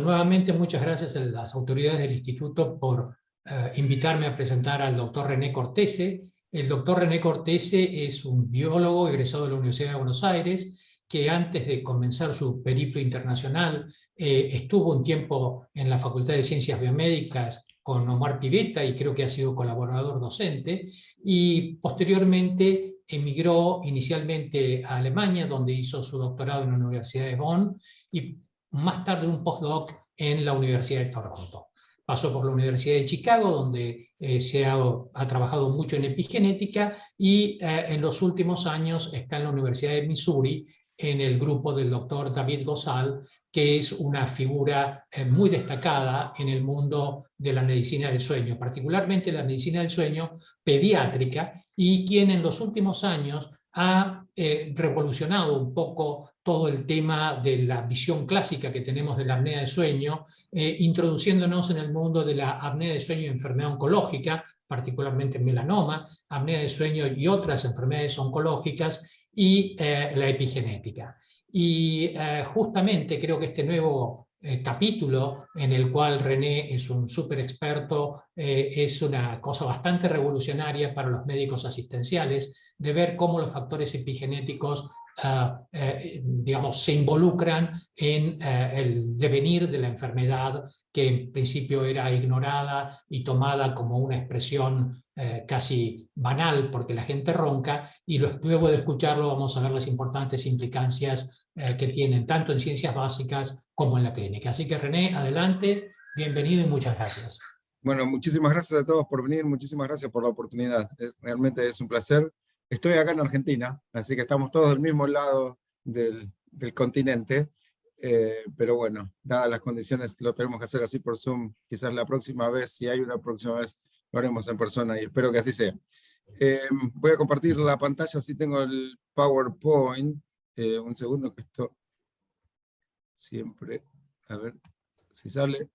nuevamente muchas gracias a las autoridades del instituto por invitarme a presentar al doctor René Cortese. El doctor René Cortese es un biólogo egresado de la Universidad de Buenos Aires, que antes de comenzar su periplo internacional estuvo un tiempo en la Facultad de Ciencias Biomédicas con Omar Pivetta, y creo que ha sido colaborador docente, y posteriormente emigró inicialmente a Alemania, donde hizo su doctorado en la Universidad de Bonn, y más tarde un postdoc en la Universidad de Toronto. Pasó por la Universidad de Chicago, donde ha trabajado mucho en epigenética, y en los últimos años está en la Universidad de Missouri, en el grupo del doctor David Gozal, que es una figura muy destacada en el mundo de la medicina del sueño, particularmente la medicina del sueño pediátrica, y quien en los últimos años ha revolucionado un poco todo el tema de la visión clásica que tenemos de la apnea de sueño, introduciéndonos en el mundo de la apnea de sueño y enfermedad oncológica, particularmente melanoma, apnea de sueño y otras enfermedades oncológicas, y la epigenética. Y justamente creo que este nuevo capítulo, en el cual René es un súper experto, es una cosa bastante revolucionaria para los médicos asistenciales, de ver cómo los factores epigenéticos digamos, se involucran en el devenir de la enfermedad, que en principio era ignorada y tomada como una expresión casi banal porque la gente ronca, y luego de escucharlo vamos a ver las importantes implicancias que tienen tanto en ciencias básicas como en la clínica. Así que René, adelante, bienvenido y muchas gracias. Bueno, muchísimas gracias a todos por venir, muchísimas gracias por la oportunidad. Realmente es un placer. Estoy acá en Argentina, así que estamos todos del mismo lado del continente, pero bueno, dadas las condiciones lo tenemos que hacer así por Zoom. Quizás la próxima vez, si hay una próxima vez, lo haremos en persona y espero que así sea. Voy a compartir la pantalla, así tengo el PowerPoint. Un segundo que esto siempre, a ver si sale.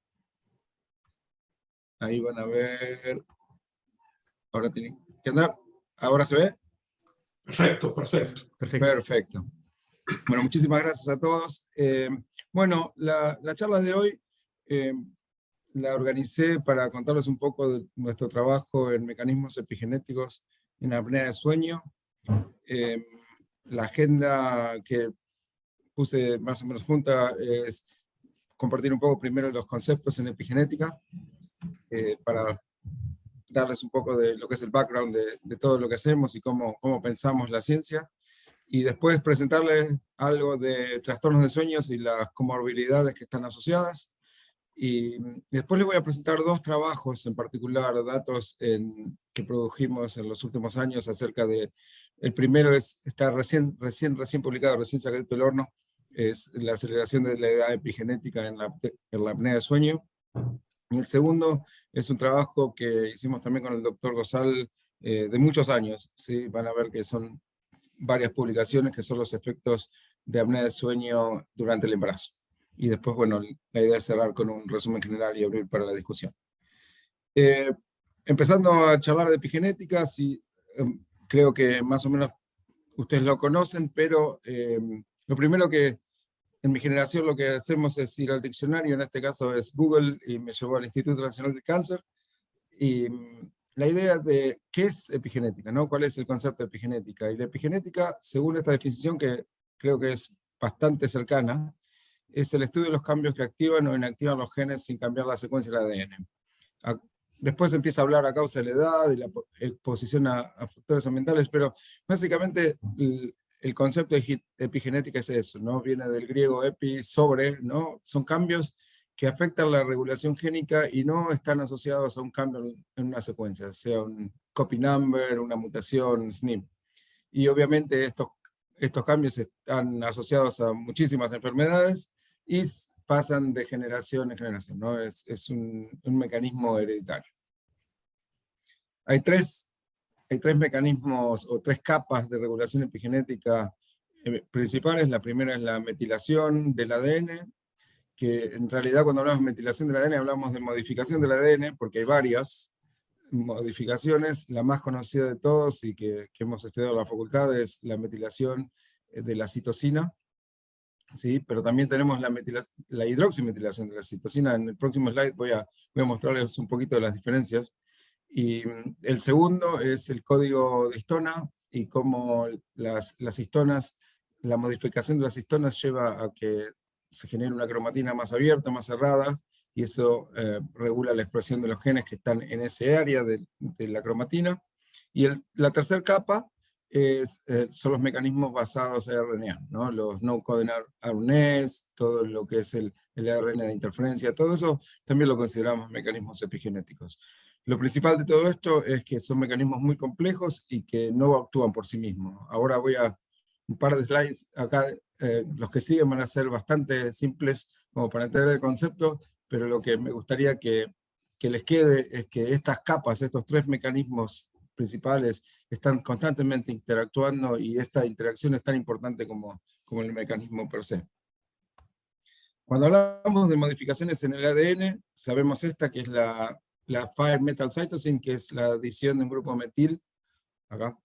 Ahí van a ver. Ahora tienen que andar. ¿Ahora se ve? Perfecto, perfecto. Perfecto. Bueno, muchísimas gracias a todos. Bueno, la charla de hoy la organicé para contarles un poco de nuestro trabajo en mecanismos epigenéticos en apnea de sueño. La agenda que puse más o menos junta es compartir un poco primero los conceptos en epigenética, para darles un poco de lo que es el background de todo lo que hacemos y cómo pensamos la ciencia, y después presentarles algo de trastornos de sueños y las comorbilidades que están asociadas, y después les voy a presentar dos trabajos en particular, datos que produjimos en los últimos años acerca de, el primero está recién publicado, recién sacado del horno, es la aceleración de la edad epigenética en la apnea de sueño. Y el segundo es un trabajo que hicimos también con el doctor Gozal de muchos años, ¿sí? Van a ver que son varias publicaciones que son los efectos de apnea de sueño durante el embarazo. Y después, bueno, la idea es cerrar con un resumen general y abrir para la discusión. Empezando a charlar de epigenética, sí, creo que más o menos ustedes lo conocen, pero lo primero que en mi generación lo que hacemos es ir al diccionario, en este caso es Google, y me llevó al Instituto Nacional del Cáncer, y la idea de qué es epigenética, ¿no? ¿Cuál es el concepto de epigenética? Y la epigenética, según esta definición, que creo que es bastante cercana, es el estudio de los cambios que activan o inactivan los genes sin cambiar la secuencia del ADN. Después empieza a hablar a causa de la edad y la exposición a factores ambientales, pero básicamente el concepto de epigenética es eso, ¿no? Viene del griego epi, sobre, ¿no? Son cambios que afectan la regulación génica y no están asociados a un cambio en una secuencia, sea un copy number, una mutación, SNP. Y obviamente estos cambios están asociados a muchísimas enfermedades y pasan de generación en generación, ¿no? Es un mecanismo hereditario. Hay tres mecanismos o tres capas de regulación epigenética principales. La primera es la metilación del ADN, que en realidad cuando hablamos de metilación del ADN hablamos de modificación del ADN, porque hay varias modificaciones. La más conocida de todos y que hemos estudiado en la facultad es la metilación de la citosina, ¿sí? Pero también tenemos la hidroximetilación de la citosina. En el próximo slide voy a mostrarles un poquito de las diferencias. Y el segundo es el código de histona y cómo las histonas, la modificación de las histonas lleva a que se genere una cromatina más abierta, más cerrada, y eso regula la expresión de los genes que están en ese área de la cromatina. Y la tercera capa son los mecanismos basados en RNA, ¿no? Los no-coding RNAs, todo lo que es el ARN de interferencia, todo eso también lo consideramos mecanismos epigenéticos. Lo principal de todo esto es que son mecanismos muy complejos y que no actúan por sí mismos. Ahora voy a un par de slides acá, los que siguen van a ser bastante simples como para entender el concepto, pero lo que me gustaría que les quede es que estas capas, estos tres mecanismos principales están constantemente interactuando y esta interacción es tan importante como el mecanismo per se. Cuando hablamos de modificaciones en el ADN, sabemos esta que es la 5-metal cytosine, que es la adición de un grupo metil, acá,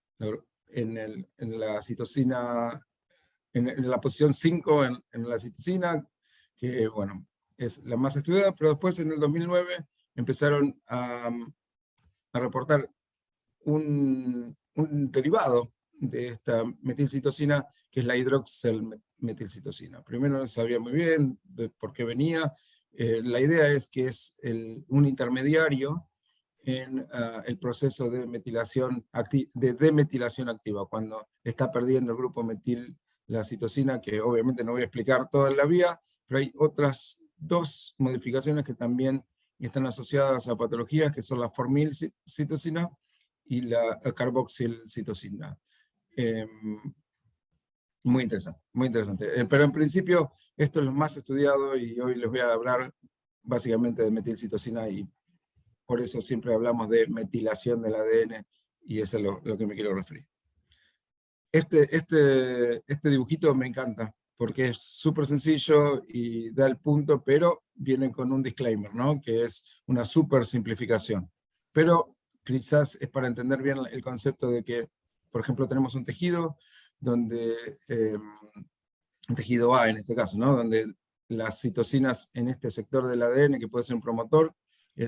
en la citosina, en la posición 5 en la citosina, que bueno, es la más estudiada, pero después en el 2009 empezaron a reportar un derivado de esta metilcitosina, que es la hidroxilmetilcitosina. Primero no sabía muy bien de por qué venía. La idea es que es un intermediario en el proceso de demetilación activa, cuando está perdiendo el grupo metil la citosina, que obviamente no voy a explicar toda la vía, pero hay otras dos modificaciones que también están asociadas a patologías, que son la formilcitosina y la carboxilcitosina. Muy interesante, muy interesante. Pero en principio, esto es lo más estudiado y hoy les voy a hablar básicamente de metilcitosina y por eso siempre hablamos de metilación del ADN y eso es lo que me quiero referir. Este dibujito me encanta porque es súper sencillo y da el punto, pero viene con un disclaimer, ¿no? Que es una súper simplificación. Pero quizás es para entender bien el concepto de que, por ejemplo, tenemos un tejido donde, un tejido A en este caso, ¿no? Donde las citosinas en este sector del ADN, que puede ser un promotor,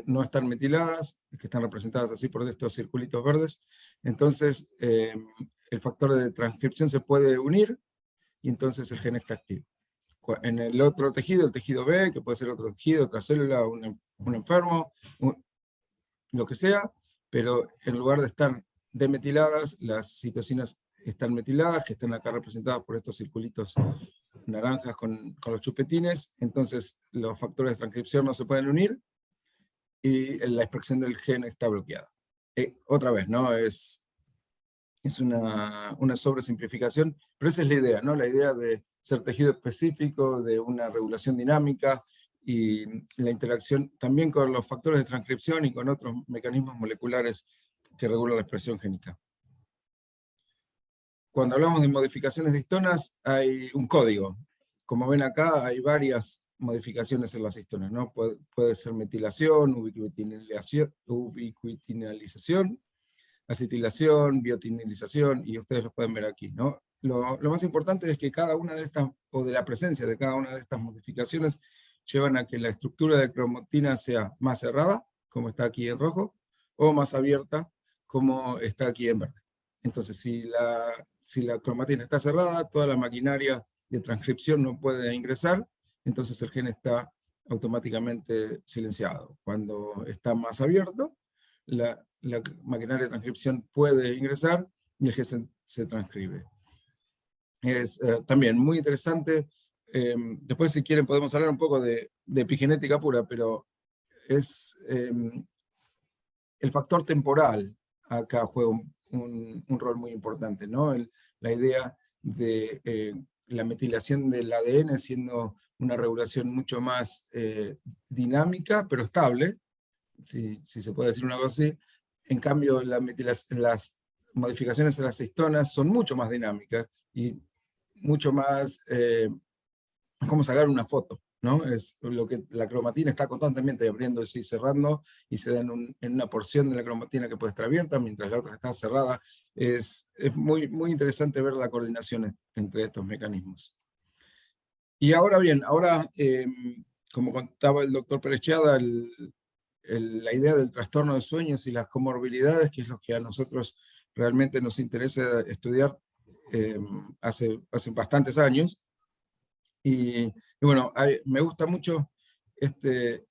no están metiladas, que están representadas así por estos circulitos verdes. Entonces, el factor de transcripción se puede unir y entonces el gen está activo. En el otro tejido, el tejido B, que puede ser otro tejido, otra célula, un enfermo, lo que sea, pero en lugar de estar demetiladas, las citosinas están metiladas, que están acá representadas por estos circulitos naranjas con los chupetines, entonces los factores de transcripción no se pueden unir y la expresión del gen está bloqueada. Otra vez, ¿no? Es una sobresimplificación, pero esa es la idea, ¿no? La idea de ser tejido específico, de una regulación dinámica, y la interacción también con los factores de transcripción y con otros mecanismos moleculares que regulan la expresión génica. Cuando hablamos de modificaciones de histonas, hay un código. Como ven acá, hay varias modificaciones en las histonas, ¿no? Puede ser metilación, ubiquitinalización, acetilación, biotinilización, y ustedes lo pueden ver aquí, ¿no? Lo más importante es que cada una de estas, o de la presencia de cada una de estas modificaciones, llevan a que la estructura de cromatina sea más cerrada, como está aquí en rojo, o más abierta, como está aquí en verde. Entonces, si la cromatina está cerrada, toda la maquinaria de transcripción no puede ingresar, entonces el gen está automáticamente silenciado. Cuando está más abierto, la maquinaria de transcripción puede ingresar y el gen se transcribe. Es también muy interesante. Después, si quieren, podemos hablar un poco de epigenética pura, pero es el factor temporal acá juega un rol muy importante, ¿no? La idea de la metilación del ADN siendo una regulación mucho más dinámica, pero estable, si se puede decir una cosa así. En cambio, las modificaciones en las histonas son mucho más dinámicas y mucho más como sacar una foto, ¿no? Es lo que la cromatina está constantemente abriéndose y cerrando, y se da en una porción de la cromatina que puede estar abierta, mientras la otra está cerrada. Es muy, muy interesante ver la coordinación entre estos mecanismos. Y ahora bien, como contaba el doctor Perechada, la idea del trastorno de sueños y las comorbilidades, que es lo que a nosotros realmente nos interesa estudiar hace bastantes años. Y bueno, me gusta mucho este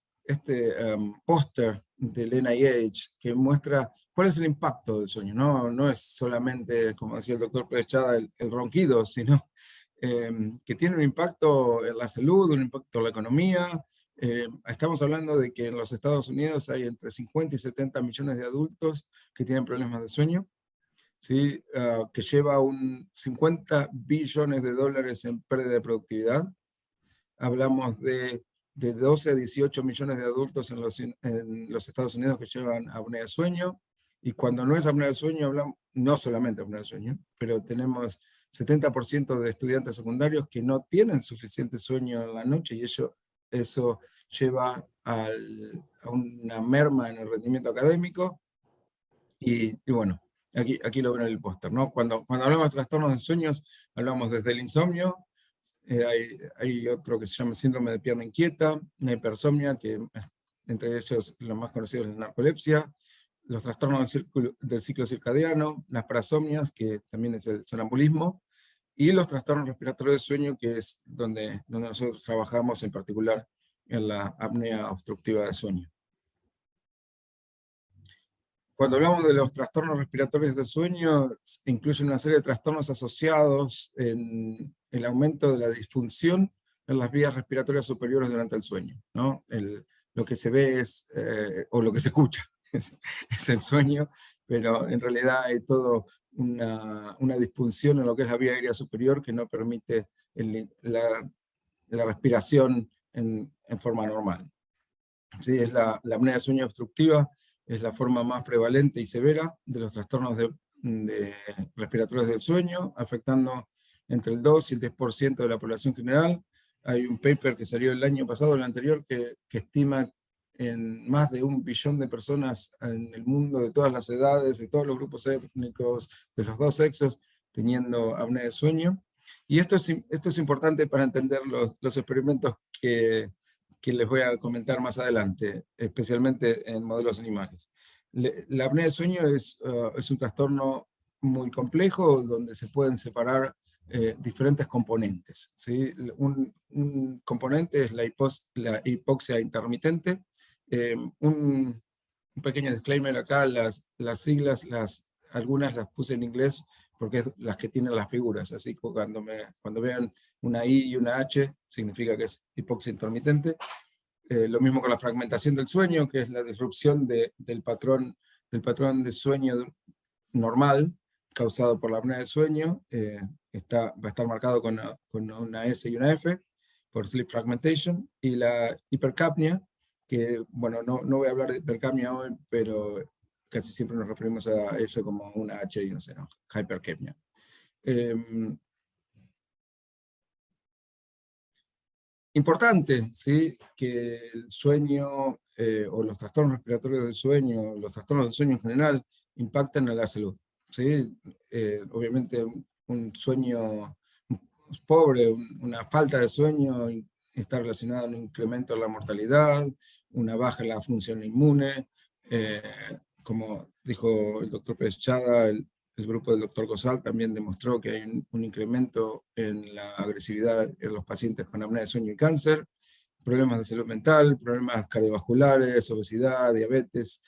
póster del NIH que muestra cuál es el impacto del sueño. No es solamente, como decía el doctor Perechada, el ronquido, sino que tiene un impacto en la salud, un impacto en la economía. Estamos hablando de que en los Estados Unidos hay entre 50 y 70 millones de adultos que tienen problemas de sueño, ¿sí? Que lleva un 50 billones de dólares en pérdida de productividad. Hablamos de 12 a 18 millones de adultos en los Estados Unidos que llevan apnea de sueño, y cuando no es apnea de sueño, hablamos no solamente apnea de sueño, pero tenemos 70% de estudiantes secundarios que no tienen suficiente sueño en la noche, y eso lleva a una merma en el rendimiento académico, y bueno, aquí lo ven en el póster, ¿no? Cuando hablamos de trastornos de sueños, hablamos desde el insomnio. Hay otro que se llama síndrome de pierna inquieta, una hipersomnia, que entre ellos lo más conocido es la narcolepsia, los trastornos del ciclo circadiano, las parasomnias, que también es el sonambulismo, y los trastornos respiratorios de sueño, que es donde nosotros trabajamos en particular en la apnea obstructiva de sueño. Cuando hablamos de los trastornos respiratorios de sueño, incluye una serie de trastornos asociados en el aumento de la disfunción en las vías respiratorias superiores durante el sueño, ¿no? Lo que se ve o lo que se escucha, es el sueño, pero en realidad hay toda una disfunción en lo que es la vía aérea superior que no permite la respiración en forma normal. ¿Sí? Es la apnea de sueño obstructiva, es la forma más prevalente y severa de los trastornos respiratorios del sueño, afectando entre el 2 y el 10% de la población general. Hay un paper que salió el año pasado, el anterior, que estima en más de 1 billón de personas en el mundo, de todas las edades, de todos los grupos étnicos, de los dos sexos, teniendo apnea de sueño. Y esto es importante para entender los experimentos que les voy a comentar más adelante, especialmente en modelos animales. La apnea de sueño es un trastorno muy complejo, donde se pueden separar diferentes componentes, ¿sí? Un componente es la hipoxia intermitente. Un pequeño disclaimer acá, las siglas, algunas las puse en inglés porque es las que tienen las figuras, así que cuando vean una I y una H, significa que es hipoxia intermitente. Lo mismo con la fragmentación del sueño, que es la disrupción del patrón de sueño normal, causado por la apnea de sueño. Va a estar marcado con una S y una F, por sleep fragmentation, y la hipercapnia, que, bueno, no voy a hablar de hipercapnia hoy, pero casi siempre nos referimos a eso como una H y una C, ¿no? Hypercapnia. Importante, ¿sí? Que el sueño o los trastornos respiratorios del sueño, los trastornos del sueño en general, impactan en la salud, ¿sí? Obviamente un sueño pobre, una falta de sueño está relacionada a un incremento en la mortalidad, una baja en la función inmune, como dijo el doctor Perechada, el grupo del doctor Gosal también demostró que hay un incremento en la agresividad en los pacientes con apnea de sueño y cáncer, problemas de salud mental, problemas cardiovasculares, obesidad, diabetes.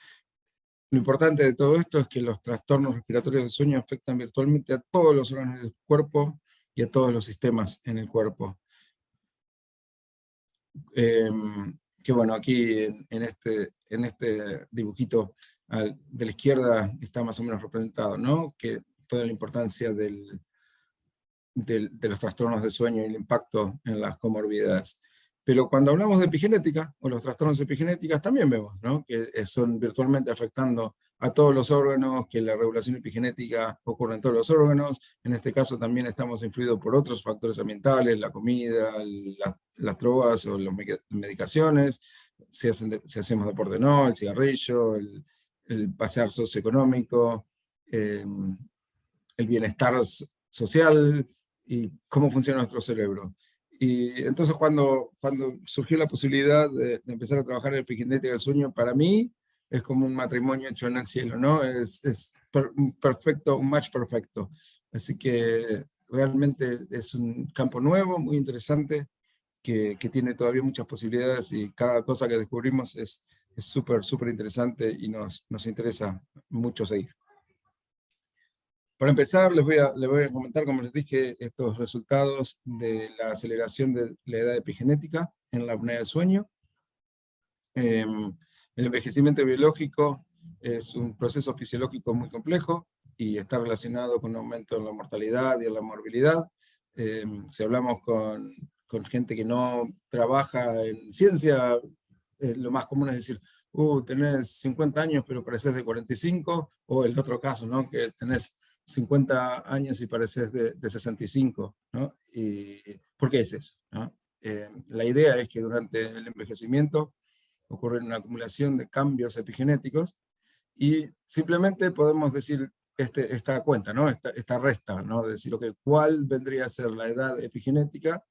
Lo importante de todo esto es que los trastornos respiratorios del sueño afectan virtualmente a todos los órganos del cuerpo y a todos los sistemas en el cuerpo. Que bueno, aquí en este dibujito de la izquierda está más o menos representado, ¿no? Que toda la importancia de los trastornos de sueño y el impacto en las comorbilidades. Pero cuando hablamos de epigenética, o los trastornos epigenéticos, también vemos, ¿no? Que son virtualmente afectando a todos los órganos, que la regulación epigenética ocurre en todos los órganos. En este caso también estamos influidos por otros factores ambientales, la comida, las drogas o las medicaciones, si hacemos deporte o no, el cigarrillo, el pasear socioeconómico, el bienestar social y cómo funciona nuestro cerebro. Y entonces cuando surgió la posibilidad de empezar a trabajar en epigenética del sueño, para mí es como un matrimonio hecho en el cielo, ¿no? Es un perfecto, un match perfecto. Así que realmente es un campo nuevo, muy interesante, que tiene todavía muchas posibilidades y cada cosa que descubrimos es súper, súper interesante y nos interesa mucho seguir. Para empezar, les voy a comentar, como les dije, estos resultados de la aceleración de la edad epigenética en la apnea del sueño. El envejecimiento biológico es un proceso fisiológico muy complejo y está relacionado con un aumento en la mortalidad y en la morbilidad. Si hablamos con gente que no trabaja en ciencia, lo más común es decir, tenés 50 años pero pareces de 45, o el otro caso, ¿no? Que tenés 50 años y pareces de 65, ¿no? ¿Por qué es eso? ¿No? La idea es que durante el envejecimiento ocurre una acumulación de cambios epigenéticos y simplemente podemos decir esta cuenta, ¿no? Esta resta, ¿no? De decir, okay, ¿cuál vendría a ser la edad epigenética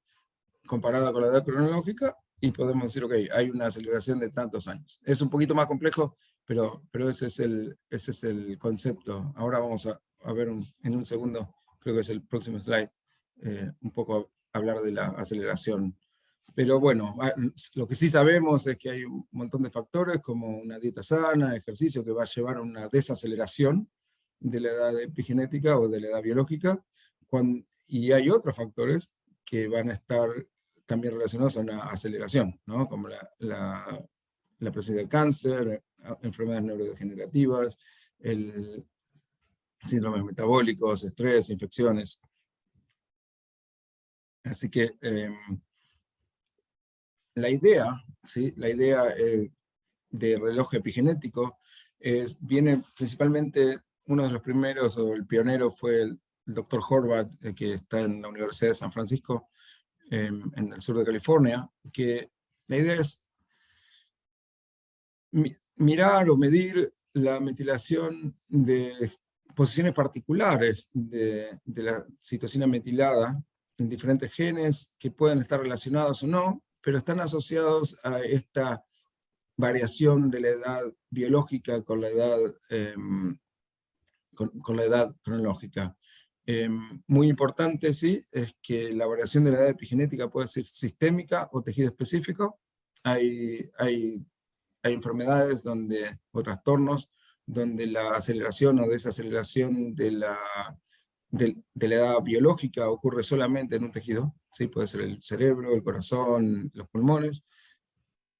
comparada con la edad cronológica? Y podemos decir, ok, hay una aceleración de tantos años. Es un poquito más complejo, pero ese es el concepto. Ahora vamos a ver en un segundo, creo que es el próximo slide, un poco hablar de la aceleración. Pero bueno, lo que sí sabemos es que hay un montón de factores como una dieta sana, ejercicio que va a llevar a una desaceleración de la edad epigenética o de la edad biológica, y hay otros factores que van a estar también relacionados a una aceleración, ¿no? Como la presencia del cáncer, enfermedades neurodegenerativas, el síndromes metabólicos, estrés, infecciones. Así que la idea, ¿sí? La idea de reloj epigenético viene principalmente, uno de los primeros, o el pionero fue el Dr. Horvath, que está en la Universidad de San Francisco, en el sur de California, que la idea es mirar o medir la metilación de posiciones particulares de la citosina metilada en diferentes genes que pueden estar relacionados o no, pero están asociados a esta variación de la edad biológica con la edad, con la edad cronológica. Muy importante, sí, es que la variación de la edad epigenética puede ser sistémica o tejido específico. Hay enfermedades o trastornos donde la aceleración o desaceleración de la edad biológica ocurre solamente en un tejido, ¿sí? Puede ser el cerebro, el corazón, los pulmones.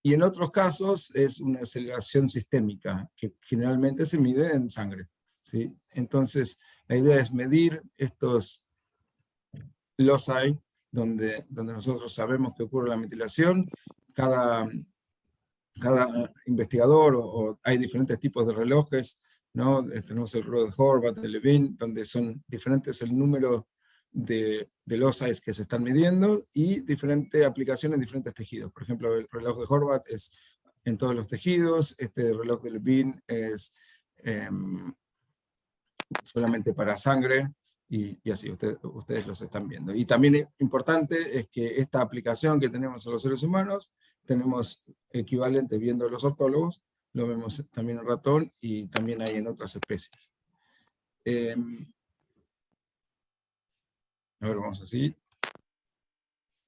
Y en otros casos es una aceleración sistémica, que generalmente se mide en sangre, ¿sí? Entonces, la idea es medir estos loci donde nosotros sabemos que ocurre la metilación. Cada investigador, o hay diferentes tipos de relojes, ¿no? Tenemos el reloj de Horvath, de Levine, donde son diferentes el número de loci que se están midiendo y diferentes aplicaciones en diferentes tejidos. Por ejemplo, el reloj de Horvath es en todos los tejidos, este reloj de Levine es solamente para sangre, y así ustedes los están viendo. Y también importante es que esta aplicación que tenemos en los seres humanos, tenemos equivalente viendo los ortólogos, lo vemos también en ratón y también hay en otras especies. A ver, vamos así.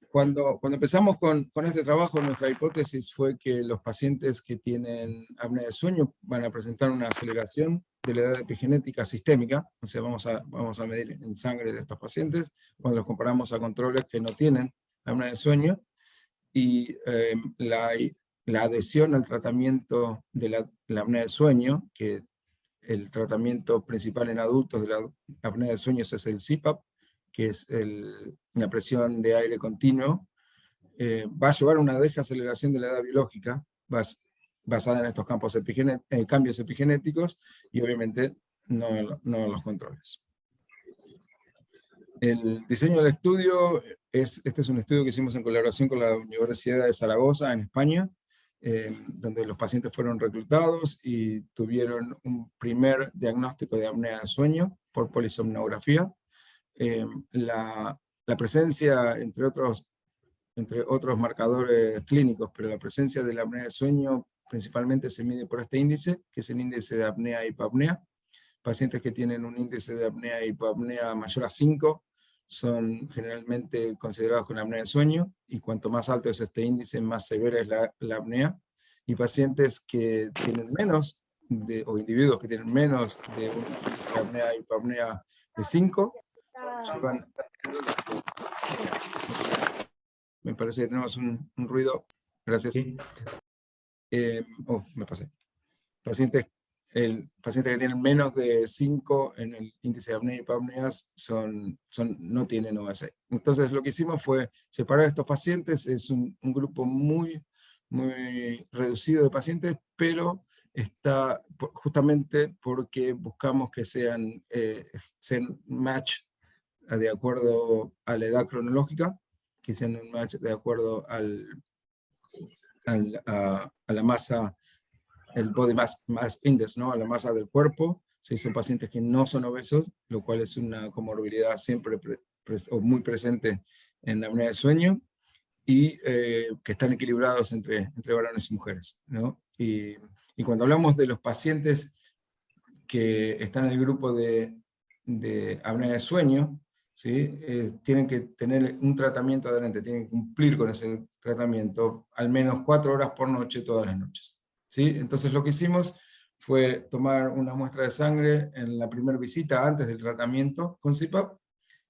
Cuando empezamos con este trabajo, nuestra hipótesis fue que los pacientes que tienen apnea de sueño van a presentar una aceleración de la edad epigenética sistémica, o sea, vamos a medir en sangre de estos pacientes, cuando los comparamos a controles que no tienen apnea de sueño, y la adhesión al tratamiento de la apnea de sueño, que el tratamiento principal en adultos de la apnea de sueño es el CPAP, que es una presión de aire continuo, va a llevar a una desaceleración de la edad biológica basada en estos cambios epigenéticos y obviamente no los controles. El diseño del estudio, este es un estudio que hicimos en colaboración con la Universidad de Zaragoza en España, donde los pacientes fueron reclutados y tuvieron un primer diagnóstico de apnea de sueño por polisomnografía. La presencia, entre otros entre otros marcadores clínicos, pero la presencia de la apnea de sueño principalmente se mide por este índice, que es el índice de apnea e hipapnea. Pacientes que tienen un índice de apnea e hipapnea mayor a 5 son generalmente considerados con apnea de sueño, y cuanto más alto es este índice, más severa es la apnea. Y pacientes que tienen menos, o individuos que tienen menos de un índice de apnea e hipapnea de 5, llevan... Me parece que tenemos un ruido. Gracias. Sí. Me pasé. Pacientes que tienen menos de 5 en el índice de apnea y hipapneas no tienen OSA. Entonces lo que hicimos fue separar a estos pacientes. Es un grupo muy reducido de pacientes, pero está justamente porque buscamos que sean match de acuerdo a la edad cronológica, que sean un match de acuerdo a la masa, el body mass index, ¿no? A la masa del cuerpo. Si son pacientes que no son obesos, lo cual es una comorbilidad siempre o muy presente en la apnea de sueño, y que están equilibrados entre varones y mujeres, ¿no? Y cuando hablamos de los pacientes que están en el grupo de apnea de sueño, ¿sí? Tienen que tener un tratamiento adherente, tienen que cumplir con ese tratamiento al menos 4 horas por noche, todas las noches, ¿sí? Entonces lo que hicimos fue tomar una muestra de sangre en la primera visita antes del tratamiento con CPAP.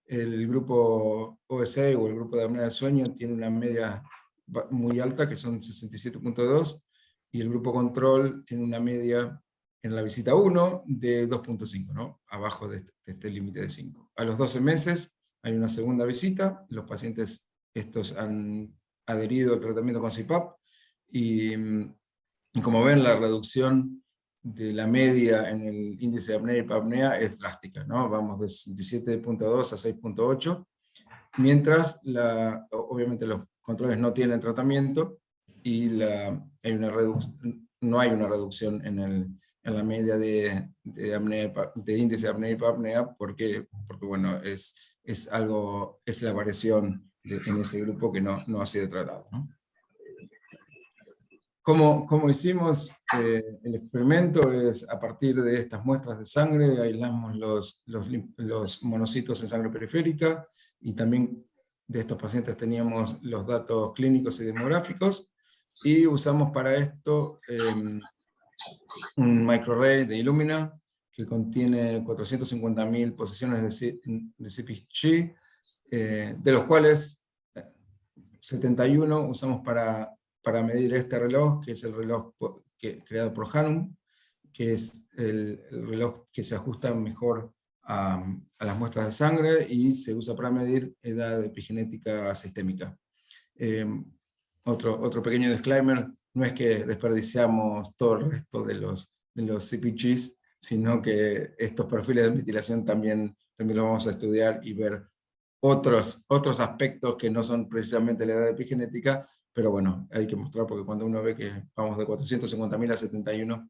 El grupo OSA o el grupo de apnea de sueño tiene una media muy alta, que son 67.2, y el grupo control tiene una media en la visita 1 de 2.5, ¿no? Abajo de este límite de 5. A los 12 meses hay una segunda visita, los pacientes estos han adherido al tratamiento con CPAP, y como ven, la reducción de la media en el índice de apnea y hipapnea es drástica, ¿no? Vamos de 67.2 a 6.8, mientras obviamente los controles no tienen tratamiento, y no hay una reducción en la media de índice de apnea y hipapnea, porque bueno, es la variación en ese grupo que no ha sido tratado, ¿no? ¿Cómo hicimos el experimento? Es a partir de estas muestras de sangre, aislamos los monocitos en sangre periférica, y también de estos pacientes teníamos los datos clínicos y demográficos, y usamos para esto un microarray de Illumina que contiene 450.000 posiciones de CPG, de los cuales 71 usamos para medir este reloj, que es el reloj creado por Hannum, que es el reloj que se ajusta mejor a las muestras de sangre, y se usa para medir edad epigenética sistémica. Otro pequeño disclaimer: no es que desperdiciamos todo el resto de los CPGs, sino que estos perfiles de metilación también lo vamos a estudiar y ver otros aspectos que no son precisamente la edad epigenética, pero bueno, hay que mostrar, porque cuando uno ve que vamos de 450.000 a 71,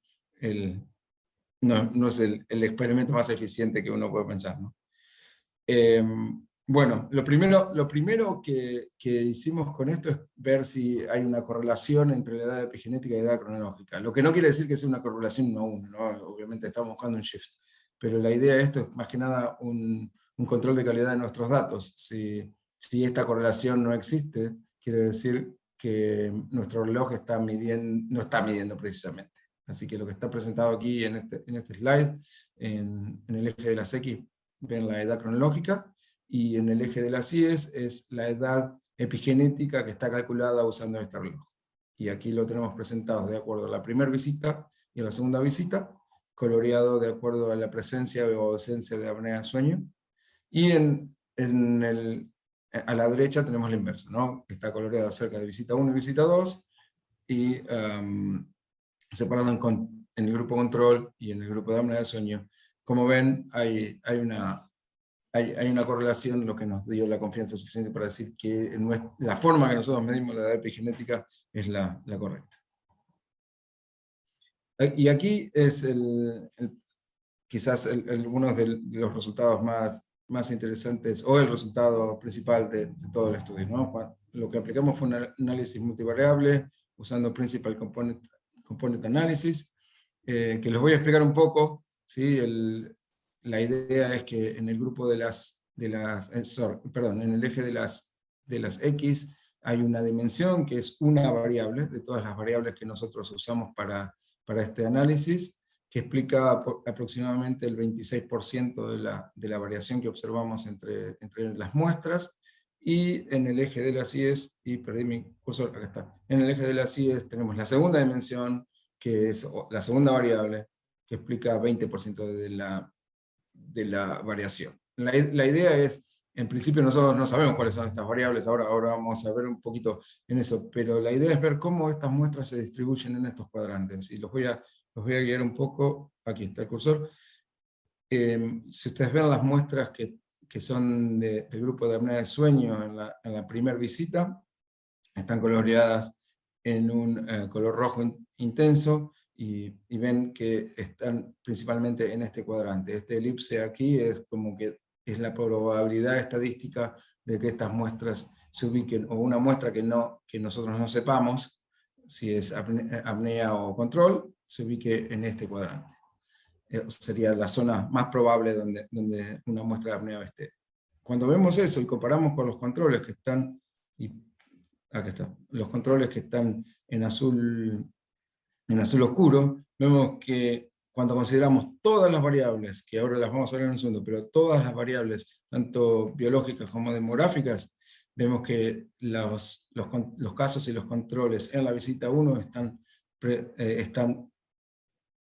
no es el experimento más eficiente que uno puede pensar, ¿no? Bueno, lo primero que hicimos con esto es ver si hay una correlación entre la edad epigenética y la edad cronológica. Lo que no quiere decir que sea una correlación 1 a 1, ¿no? Obviamente estamos buscando un shift, pero la idea de esto es más que nada un control de calidad de nuestros datos. Si esta correlación no existe, quiere decir que nuestro reloj no está midiendo precisamente. Así que lo que está presentado aquí en este slide, en el eje de las X, ven la edad cronológica, y en el eje de las Y es la edad epigenética que está calculada usando este reloj. Y aquí lo tenemos presentado de acuerdo a la primera visita y a la segunda visita, coloreado de acuerdo a la presencia o ausencia de apnea de sueño. Y a la derecha tenemos la inversa, ¿no? Está coloreado cerca de visita 1 y visita 2, y separado en el grupo control y en el grupo de apnea de sueño. Como ven, hay una correlación, lo que nos dio la confianza suficiente para decir que la forma que nosotros medimos la edad epigenética es la correcta. Y aquí es quizás algunos de los resultados más más interesantes, o el resultado principal de todo el estudio, ¿no? Lo que aplicamos fue un análisis multivariable usando Principal Component Analysis, que les voy a explicar un poco, ¿sí? La idea es que en el grupo en el eje de las X hay una dimensión que es una variable, de todas las variables que nosotros usamos para este análisis, que explica aproximadamente el 26% de la variación que observamos entre las muestras, y en el eje de las IES, y perdí mi cursor, acá está, en el eje de las IES tenemos la segunda dimensión, que es la segunda variable, que explica 20% de la variación. La idea es, en principio nosotros no sabemos cuáles son estas variables, ahora vamos a ver un poquito en eso, pero la idea es ver cómo estas muestras se distribuyen en estos cuadrantes, y los voy a guiar un poco. Aquí está el cursor. Si ustedes ven las muestras que son del grupo de apnea de sueño en la primera visita, están coloreadas en un color rojo intenso, y ven que están principalmente en este cuadrante. Este elipse aquí es como que es la probabilidad estadística de que estas muestras se ubiquen, o una muestra que nosotros no sepamos si es apnea o control, se ubique en este cuadrante. Sería la zona más probable donde una muestra de apnea esté. Cuando vemos eso y comparamos con los controles que están, acá está, los controles que están en azul oscuro, vemos que cuando consideramos todas las variables, que ahora las vamos a ver en un segundo, pero todas las variables, tanto biológicas como demográficas, vemos que los casos y los controles en la visita 1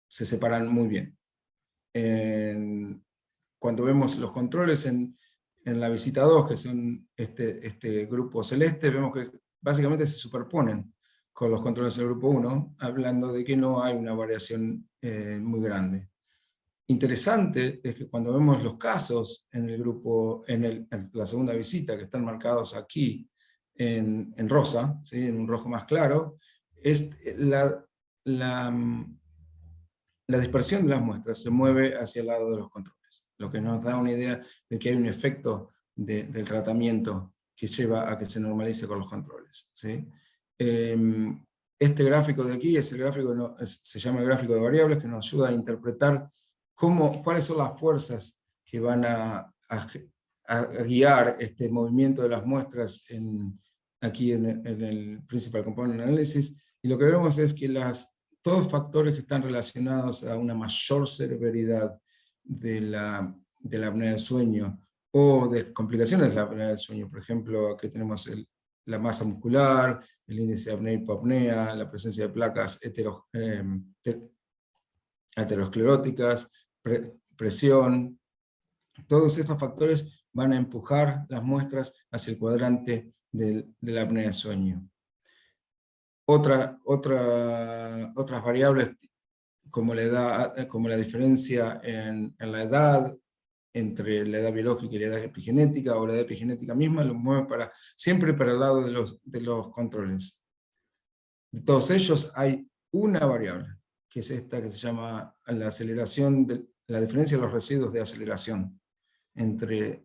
se separan muy bien. Cuando vemos los controles en la visita 2, que son este grupo celeste, vemos que básicamente se superponen con los controles del grupo 1, hablando de que no hay una variación muy grande. Interesante es que cuando vemos los casos en el grupo, en la segunda visita, que están marcados aquí en rosa, ¿sí? En un rojo más claro, es la dispersión de las muestras se mueve hacia el lado de los controles, lo que nos da una idea de que hay un efecto del tratamiento que lleva a que se normalice con los controles, ¿sí? Este gráfico de aquí es el gráfico, se llama el gráfico de variables, que nos ayuda a interpretar cuáles son las fuerzas que van a guiar este movimiento de las muestras aquí en el Principal Component Analysis, y lo que vemos es que todos factores que están relacionados a una mayor severidad de la apnea del sueño, o de complicaciones de la apnea del sueño. Por ejemplo, aquí tenemos la masa muscular, el índice de apnea-hipopnea, la presencia de placas ateroscleróticas, presión. Todos estos factores van a empujar las muestras hacia el cuadrante de la apnea del sueño. Otras variables, como la diferencia en la edad, entre la edad biológica y la edad epigenética, o la edad epigenética misma, los mueve siempre para el lado de los controles. De todos ellos hay una variable, que es esta, que se llama la aceleración, la diferencia de los residuos de aceleración entre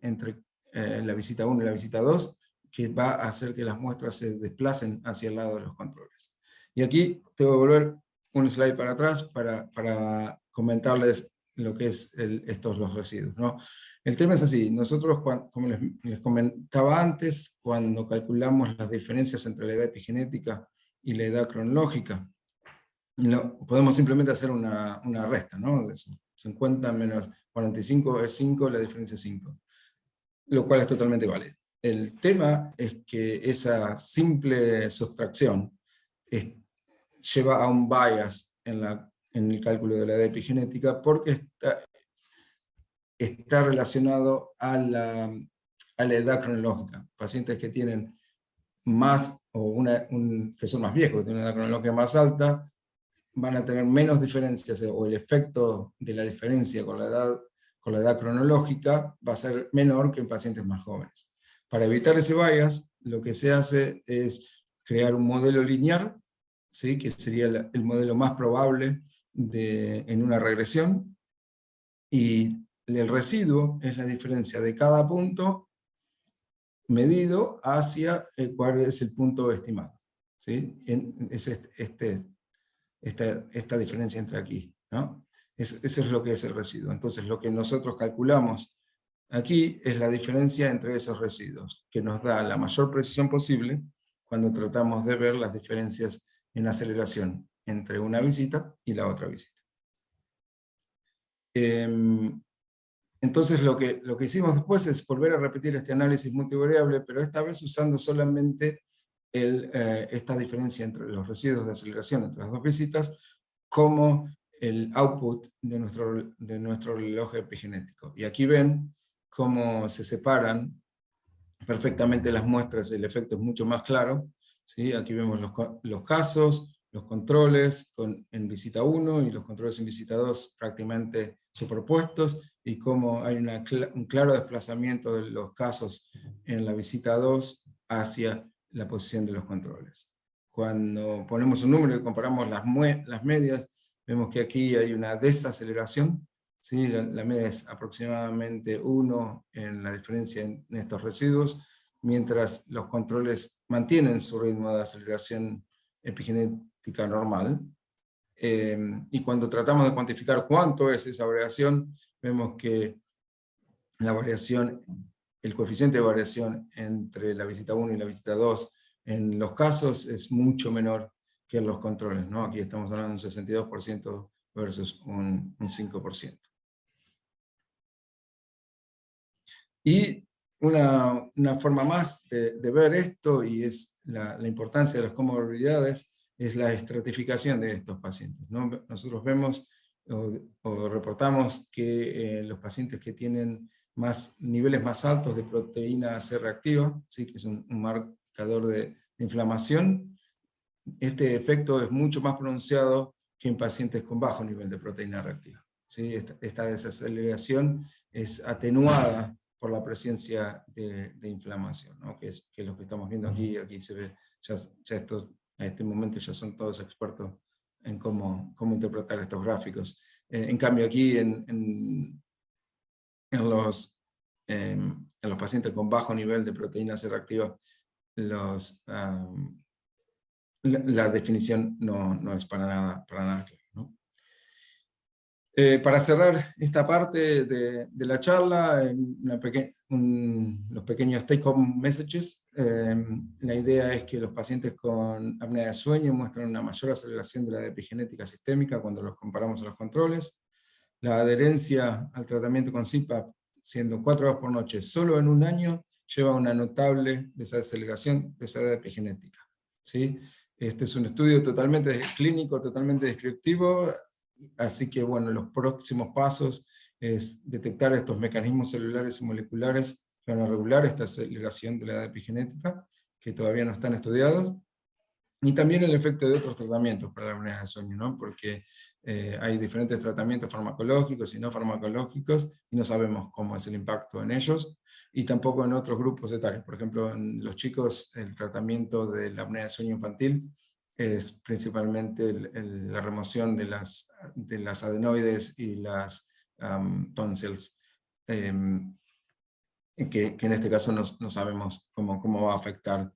la visita 1 y la visita 2, que va a hacer que las muestras se desplacen hacia el lado de los controles. Y aquí tengo que volver un slide para atrás para comentarles lo que es los residuos, ¿no? El tema es así: nosotros, como les comentaba antes, cuando calculamos las diferencias entre la edad epigenética y la edad cronológica, podemos simplemente hacer una resta, ¿no? 50 menos 45 es 5, la diferencia es 5, lo cual es totalmente válido. El tema es que esa simple sustracción lleva a un bias en el cálculo de la edad epigenética, porque está relacionado a la edad cronológica. Pacientes que tienen más, o que son más viejos, que tienen una edad cronológica más alta, van a tener menos diferencias, o el efecto de la diferencia con la edad cronológica va a ser menor que en pacientes más jóvenes. Para evitar ese bias, lo que se hace es crear un modelo lineal, ¿sí? Que sería el modelo más probable en una regresión, y el residuo es la diferencia de cada punto medido hacia cuál es el punto estimado. ¿Sí? Es esta diferencia entre aquí, ¿no? Eso es lo que es el residuo. Entonces lo que nosotros calculamos aquí es la diferencia entre esos residuos, que nos da la mayor precisión posible cuando tratamos de ver las diferencias en aceleración entre una visita y la otra visita. Entonces lo que hicimos después es volver a repetir este análisis multivariable, pero esta vez usando solamente esta diferencia entre los residuos de aceleración entre las dos visitas como el output de nuestro reloj epigenético. Y aquí ven cómo se separan perfectamente las muestras, el efecto es mucho más claro, ¿sí? Aquí vemos los casos, los controles en visita 1 y los controles en visita 2 prácticamente superpuestos, y cómo hay un claro desplazamiento de los casos en la visita 2 hacia la posición de los controles. Cuando ponemos un número y comparamos las medias, vemos que aquí hay una desaceleración, ¿sí? La media es aproximadamente 1 en la diferencia en estos residuos, mientras los controles mantienen su ritmo de aceleración epigenética normal. Y cuando tratamos de cuantificar cuánto es esa variación, vemos que la variación, el coeficiente de variación entre la visita 1 y la visita 2 en los casos es mucho menor que en los controles, ¿no? Aquí estamos hablando de un 62% versus un 5%. Y una forma más de ver esto, y es la importancia de las comorbilidades, es la estratificación de estos pacientes, ¿no? Nosotros vemos o reportamos que los pacientes que tienen niveles más altos de proteína C reactiva, ¿sí? Que es un marcador de inflamación, este efecto es mucho más pronunciado que en pacientes con bajo nivel de proteína reactiva, ¿sí? Esta desaceleración es atenuada por la presencia de inflamación, ¿no? que es lo que estamos viendo aquí. Aquí se ve, a este momento ya son todos expertos en cómo interpretar estos gráficos. En cambio aquí en los pacientes con bajo nivel de proteína C reactiva, la definición no es para nada clara, ¿no? Para cerrar esta parte de la charla, los pequeños take-home messages, la idea es que los pacientes con apnea de sueño muestran una mayor aceleración de la epigenética sistémica cuando los comparamos a los controles. La adherencia al tratamiento con CPAP, siendo 4 horas por noche solo en un año, lleva a una notable desaceleración de esa epigenética, ¿sí? Este es un estudio totalmente clínico, totalmente descriptivo, así que bueno, los próximos pasos es detectar estos mecanismos celulares y moleculares que van a regular esta aceleración de la edad epigenética, que todavía no están estudiados, y también el efecto de otros tratamientos para la apnea de sueño, ¿no? Porque hay diferentes tratamientos farmacológicos y no farmacológicos, y no sabemos cómo es el impacto en ellos, y tampoco en otros grupos etarios. Por ejemplo, en los chicos, el tratamiento de la apnea de sueño infantil es principalmente la remoción de las adenoides y las tonsils, que en este caso no sabemos cómo va a afectar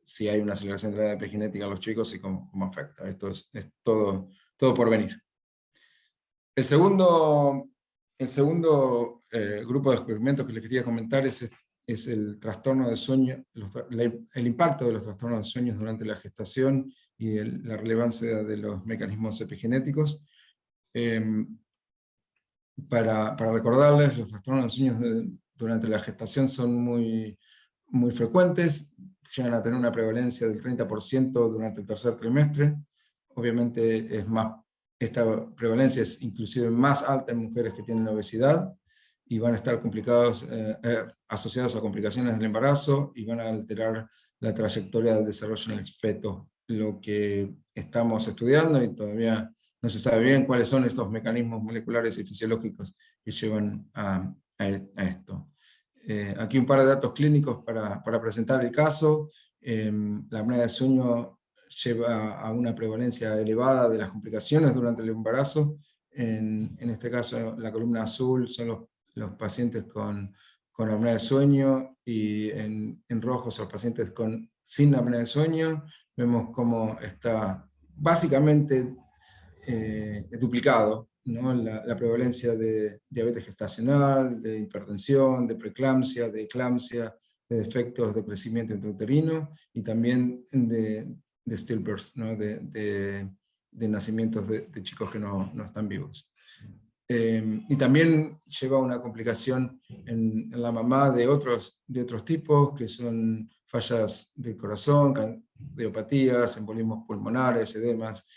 si hay una aceleración de la edad epigenética a los chicos y cómo afecta. Esto es todo por venir. El segundo grupo de experimentos que les quería comentar es el trastorno de sueño, el impacto de los trastornos de sueño durante la gestación y la relevancia de los mecanismos epigenéticos. Para recordarles, los trastornos de sueño durante la gestación son muy frecuentes, llegan a tener una prevalencia del 30% durante el tercer trimestre. Obviamente esta prevalencia es inclusive más alta en mujeres que tienen obesidad, y van a estar asociados a complicaciones del embarazo, y van a alterar la trayectoria del desarrollo en el feto. Lo que estamos estudiando, y todavía no se sabe bien cuáles son estos mecanismos moleculares y fisiológicos que llevan a esto. Aquí un par de datos clínicos para presentar el caso. La apnea de sueño lleva a una prevalencia elevada de las complicaciones durante el embarazo, En este caso, la columna azul son los pacientes con apnea de sueño, y en rojo son los pacientes sin apnea de sueño. Vemos cómo está básicamente duplicado, ¿no? La prevalencia de diabetes gestacional, de hipertensión, de preeclampsia, de eclampsia, de defectos de crecimiento intrauterino, y también de stillbirth, ¿no? de nacimientos de chicos que no están vivos. Y también lleva una complicación en la mamá de otros tipos, que son fallas del corazón, cardiopatías, embolismos pulmonares, edemas.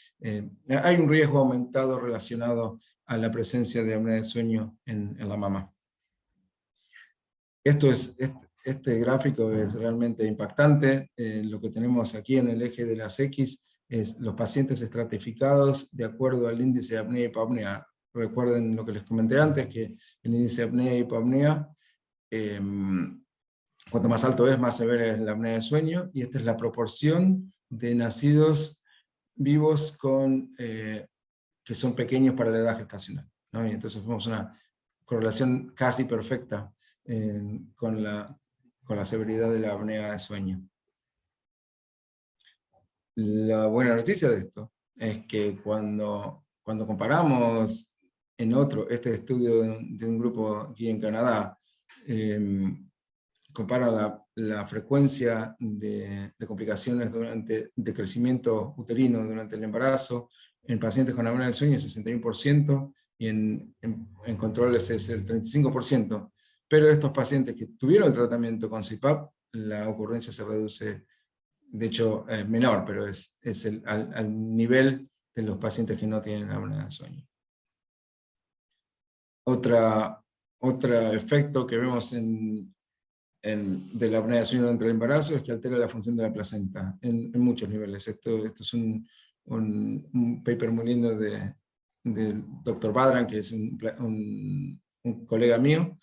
Hay un riesgo aumentado relacionado a la presencia de apnea de sueño en la mamá. Este gráfico es realmente impactante. Lo que tenemos aquí en el eje de las X es los pacientes estratificados de acuerdo al índice de apnea y hipopnea. Recuerden lo que les comenté antes, que el índice de apnea y hipopnea, cuanto más alto es, más severa es la apnea de sueño, y esta es la proporción de nacidos vivos que son pequeños para la edad gestacional, ¿no? Y entonces vemos una correlación casi perfecta con la severidad de la apnea de sueño. La buena noticia de esto es que cuando comparamos este estudio de un grupo aquí en Canadá, compara la frecuencia de complicaciones de crecimiento uterino durante el embarazo en pacientes con apnea del sueño, es 61%, y en controles es el 35%. Pero estos pacientes que tuvieron el tratamiento con CPAP, la ocurrencia se reduce, de hecho es menor, pero es al nivel de los pacientes que no tienen apnea del sueño. Otro efecto que vemos de la apnea de sueño durante el embarazo es que altera la función de la placenta en muchos niveles. Esto es un paper muy lindo del Dr. Badran, que es un colega mío,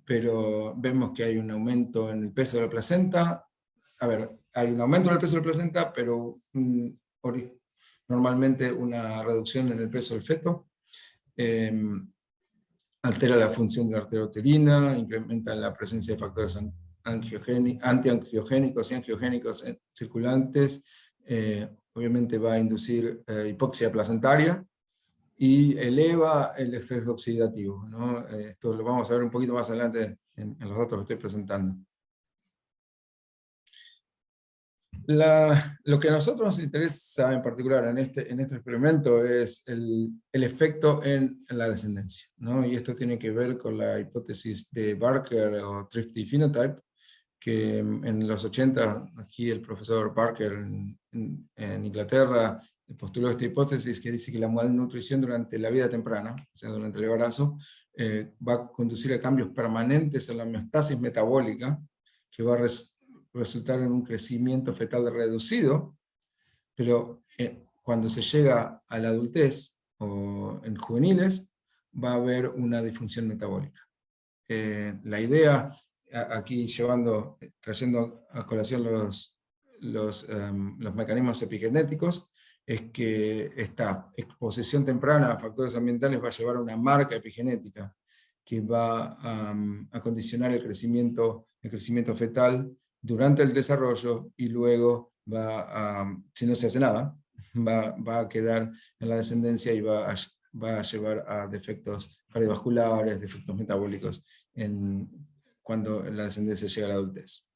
pero vemos que hay un aumento en el peso de la placenta. A ver, hay un aumento en el peso de la placenta, pero normalmente una reducción en el peso del feto. Altera la función de la arteria uterina, incrementa la presencia de factores antiangiogénicos y angiogénicos circulantes, obviamente va a inducir hipoxia placentaria y eleva el estrés oxidativo, ¿no? Esto lo vamos a ver un poquito más adelante en los datos que estoy presentando. Lo que a nosotros nos interesa en particular en este experimento es el efecto en la descendencia, ¿no? Y esto tiene que ver con la hipótesis de Barker o Thrifty Phenotype, que en los 80, aquí el profesor Barker en Inglaterra postuló esta hipótesis que dice que la malnutrición durante la vida temprana, o sea, durante el embarazo, va a conducir a cambios permanentes en la homeostasis metabólica, que va a resultar en un crecimiento fetal reducido, pero cuando se llega a la adultez o en juveniles, va a haber una disfunción metabólica. La idea, aquí trayendo a colación los mecanismos epigenéticos, es que esta exposición temprana a factores ambientales va a llevar a una marca epigenética que va a condicionar el crecimiento fetal durante el desarrollo, y luego si no se hace nada, va a quedar en la descendencia y va a llevar a defectos cardiovasculares, defectos metabólicos cuando la descendencia llega a la adultez.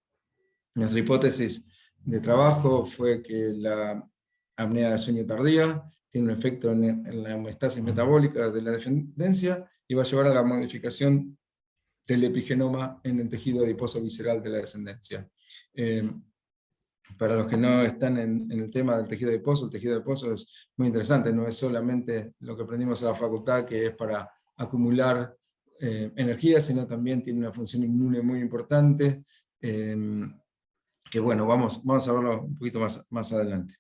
Nuestra hipótesis de trabajo fue que la apnea de sueño tardía tiene un efecto en la homeostasis metabólica de la descendencia y va a llevar a la modificación del epigenoma en el tejido adiposo visceral de la descendencia. Para los que no están en el tema del tejido adiposo, el tejido adiposo es muy interesante, no es solamente lo que aprendimos en la facultad, que es para acumular energía, sino también tiene una función inmune muy importante, que bueno, vamos a verlo un poquito más adelante.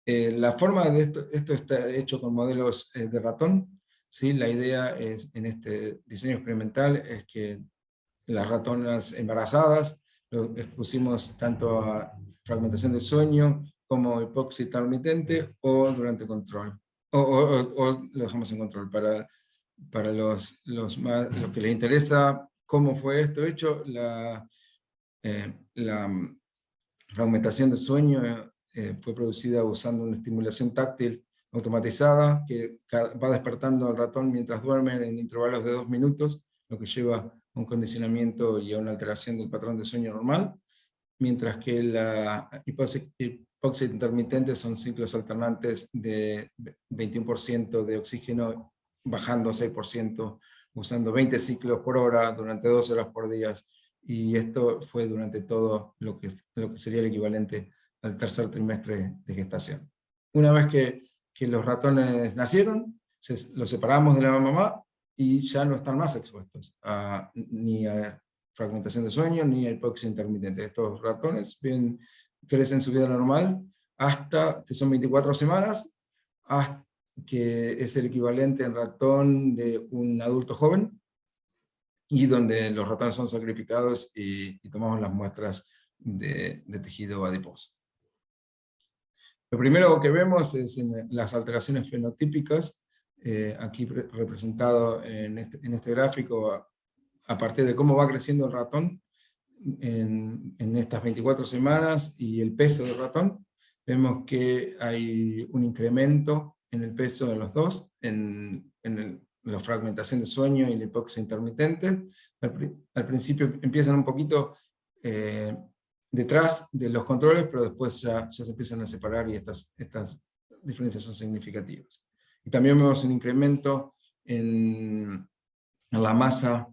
La forma de esto está hecho con modelos de ratón, ¿sí? La idea en este diseño experimental es que las ratonas embarazadas lo expusimos tanto a fragmentación de sueño como hipoxia intermitente o durante control. o lo dejamos en control. Para los que les interesa cómo fue esto hecho, la fragmentación de sueño fue producida usando una estimulación táctil automatizada que va despertando al ratón mientras duerme en intervalos de 2 minutos, lo que lleva a un condicionamiento y a una alteración del patrón de sueño normal, mientras que la hipoxia intermitente son ciclos alternantes de 21% de oxígeno bajando a 6%, usando 20 ciclos por hora durante 12 horas por día, y esto fue durante todo lo que sería el equivalente al tercer trimestre de gestación. Una vez que los ratones nacieron, los separamos de la mamá y ya no están más expuestos ni a fragmentación de sueño ni a hipoxia intermitente. Estos ratones crecen su vida normal hasta que son 24 semanas, hasta que es el equivalente en ratón de un adulto joven, y donde los ratones son sacrificados y tomamos las muestras de tejido adiposo. Lo primero que vemos es en las alteraciones fenotípicas, aquí representado en este gráfico, a partir de cómo va creciendo el ratón en estas 24 semanas y el peso del ratón. Vemos que hay un incremento en el peso de los dos, en la fragmentación de sueño y la hipoxia intermitente. Al principio empiezan un poquito detrás de los controles, pero después ya se empiezan a separar y estas diferencias son significativas. Y también vemos un incremento en la masa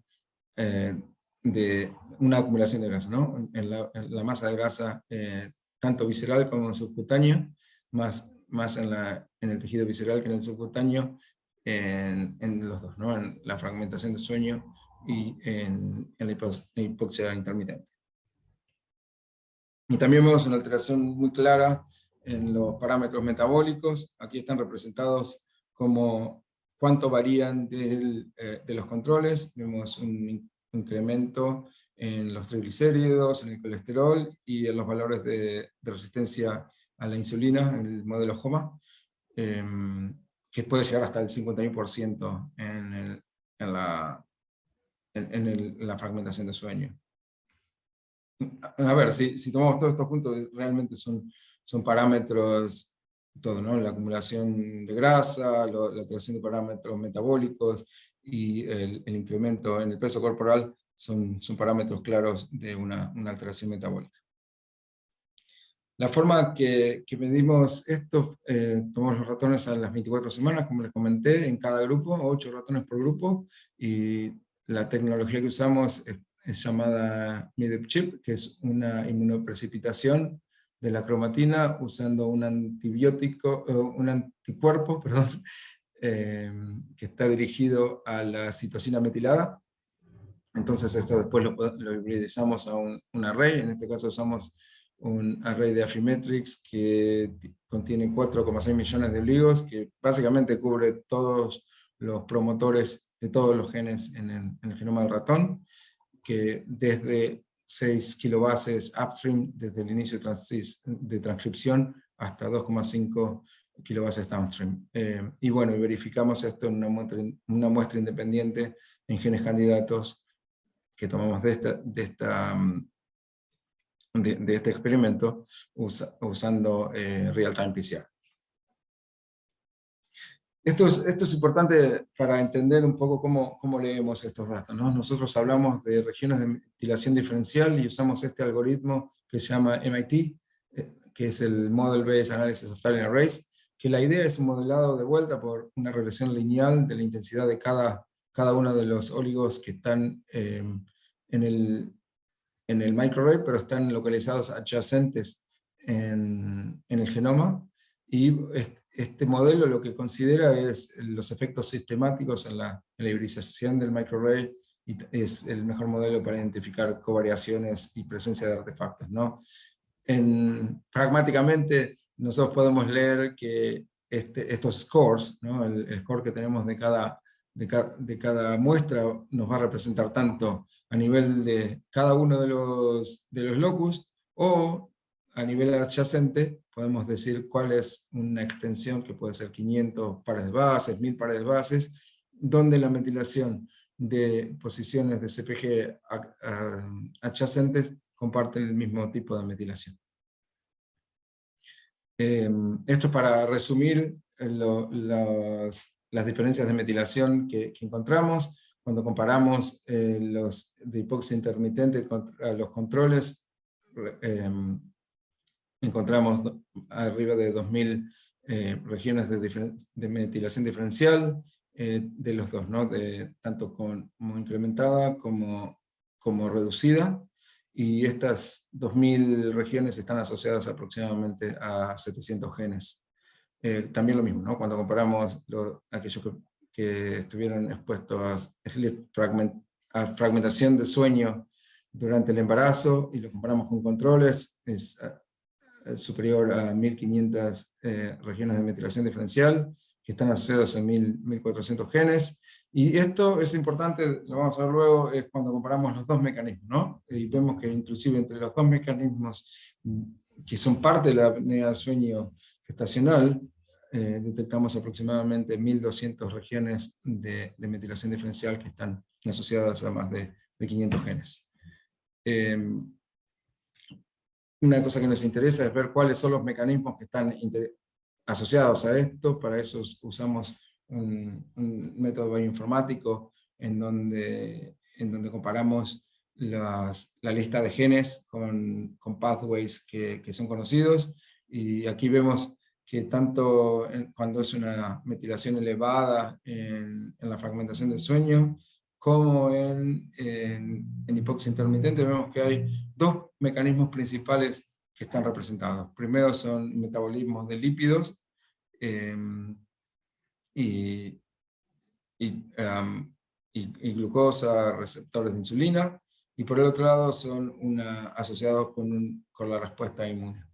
de una acumulación de grasa, ¿no? En la masa de grasa, tanto visceral como subcutánea, más en el tejido visceral que en el subcutáneo, en los dos, ¿no? En la fragmentación de sueño y en la hipoxia intermitente. Y también vemos una alteración muy clara en los parámetros metabólicos. Aquí están representados como cuánto varían de los controles. Vemos un incremento en los triglicéridos, en el colesterol y en los valores de resistencia a la insulina, en el modelo HOMA, que puede llegar hasta el 51% en la fragmentación de sueño. A ver, si tomamos todos estos puntos, realmente son parámetros, todo, ¿no? La acumulación de grasa, la alteración de parámetros metabólicos y el incremento en el peso corporal son parámetros claros de una alteración metabólica. La forma que medimos esto, tomamos los ratones a las 24 semanas, como les comenté, en cada grupo, 8 ratones por grupo, y la tecnología que usamos es llamada MIDEP-CHIP, que es una inmunoprecipitación de la cromatina usando un anticuerpo, perdón, que está dirigido a la citosina metilada. Entonces esto después lo hibridizamos a un array, en este caso usamos un array de Affymetrix que contiene 4,6 millones de oligos, que básicamente cubre todos los promotores de todos los genes en el genoma del ratón, que desde 6 kilobases upstream, desde el inicio de transcripción, hasta 2,5 kilobases downstream. Y bueno, verificamos esto en una muestra independiente en genes candidatos que tomamos de este experimento usando Real-Time PCR. Esto es importante para entender un poco cómo leemos estos datos, ¿no? Nosotros hablamos de regiones de metilación diferencial y usamos este algoritmo que se llama MIT, que es el Model Based Analysis of Talent Arrays, que la idea es un modelado de vuelta por una regresión lineal de la intensidad de cada uno de los oligos que están en el microarray, pero están localizados adyacentes en el genoma, y este modelo lo que considera es los efectos sistemáticos en la hibridización del microarray, y es el mejor modelo para identificar covariaciones y presencia de artefactos, ¿no? Pragmáticamente nosotros podemos leer que estos scores, ¿no? El score que tenemos de cada muestra nos va a representar tanto a nivel de cada uno de los locus, o a nivel adyacente podemos decir cuál es una extensión que puede ser 500 pares de bases, 1000 pares de bases, donde la metilación de posiciones de CPG adyacentes comparten el mismo tipo de metilación. Esto es para resumir las diferencias de metilación que encontramos. Cuando comparamos los de hipoxia intermitente contra los controles, encontramos arriba de 2000 regiones de metilación diferencial, de los dos, ¿no? Tanto como incrementada como reducida, y estas 2000 regiones están asociadas aproximadamente a 700 genes. También lo mismo, ¿no? Cuando comparamos aquellos que estuvieron expuestos a fragmentación de sueño durante el embarazo y lo comparamos con controles, es superior a 1500 regiones de metilación diferencial, que están asociados a 1400 genes. Y esto es importante, lo vamos a ver luego, es cuando comparamos los dos mecanismos, ¿no? Y vemos que inclusive entre los dos mecanismos que son parte de la apnea de sueño gestacional, detectamos aproximadamente 1200 regiones de metilación diferencial que están asociadas a más de 500 genes. Una cosa que nos interesa es ver cuáles son los mecanismos que están asociados a esto. Para eso usamos un método bioinformático en donde comparamos la lista de genes con pathways que son conocidos, y aquí vemos que tanto cuando es una metilación elevada en la fragmentación del sueño, como en hipoxia intermitente, vemos que hay dos mecanismos principales que están representados. Primero son metabolismos de lípidos y glucosa, receptores de insulina, y por el otro lado son asociados con la respuesta inmune.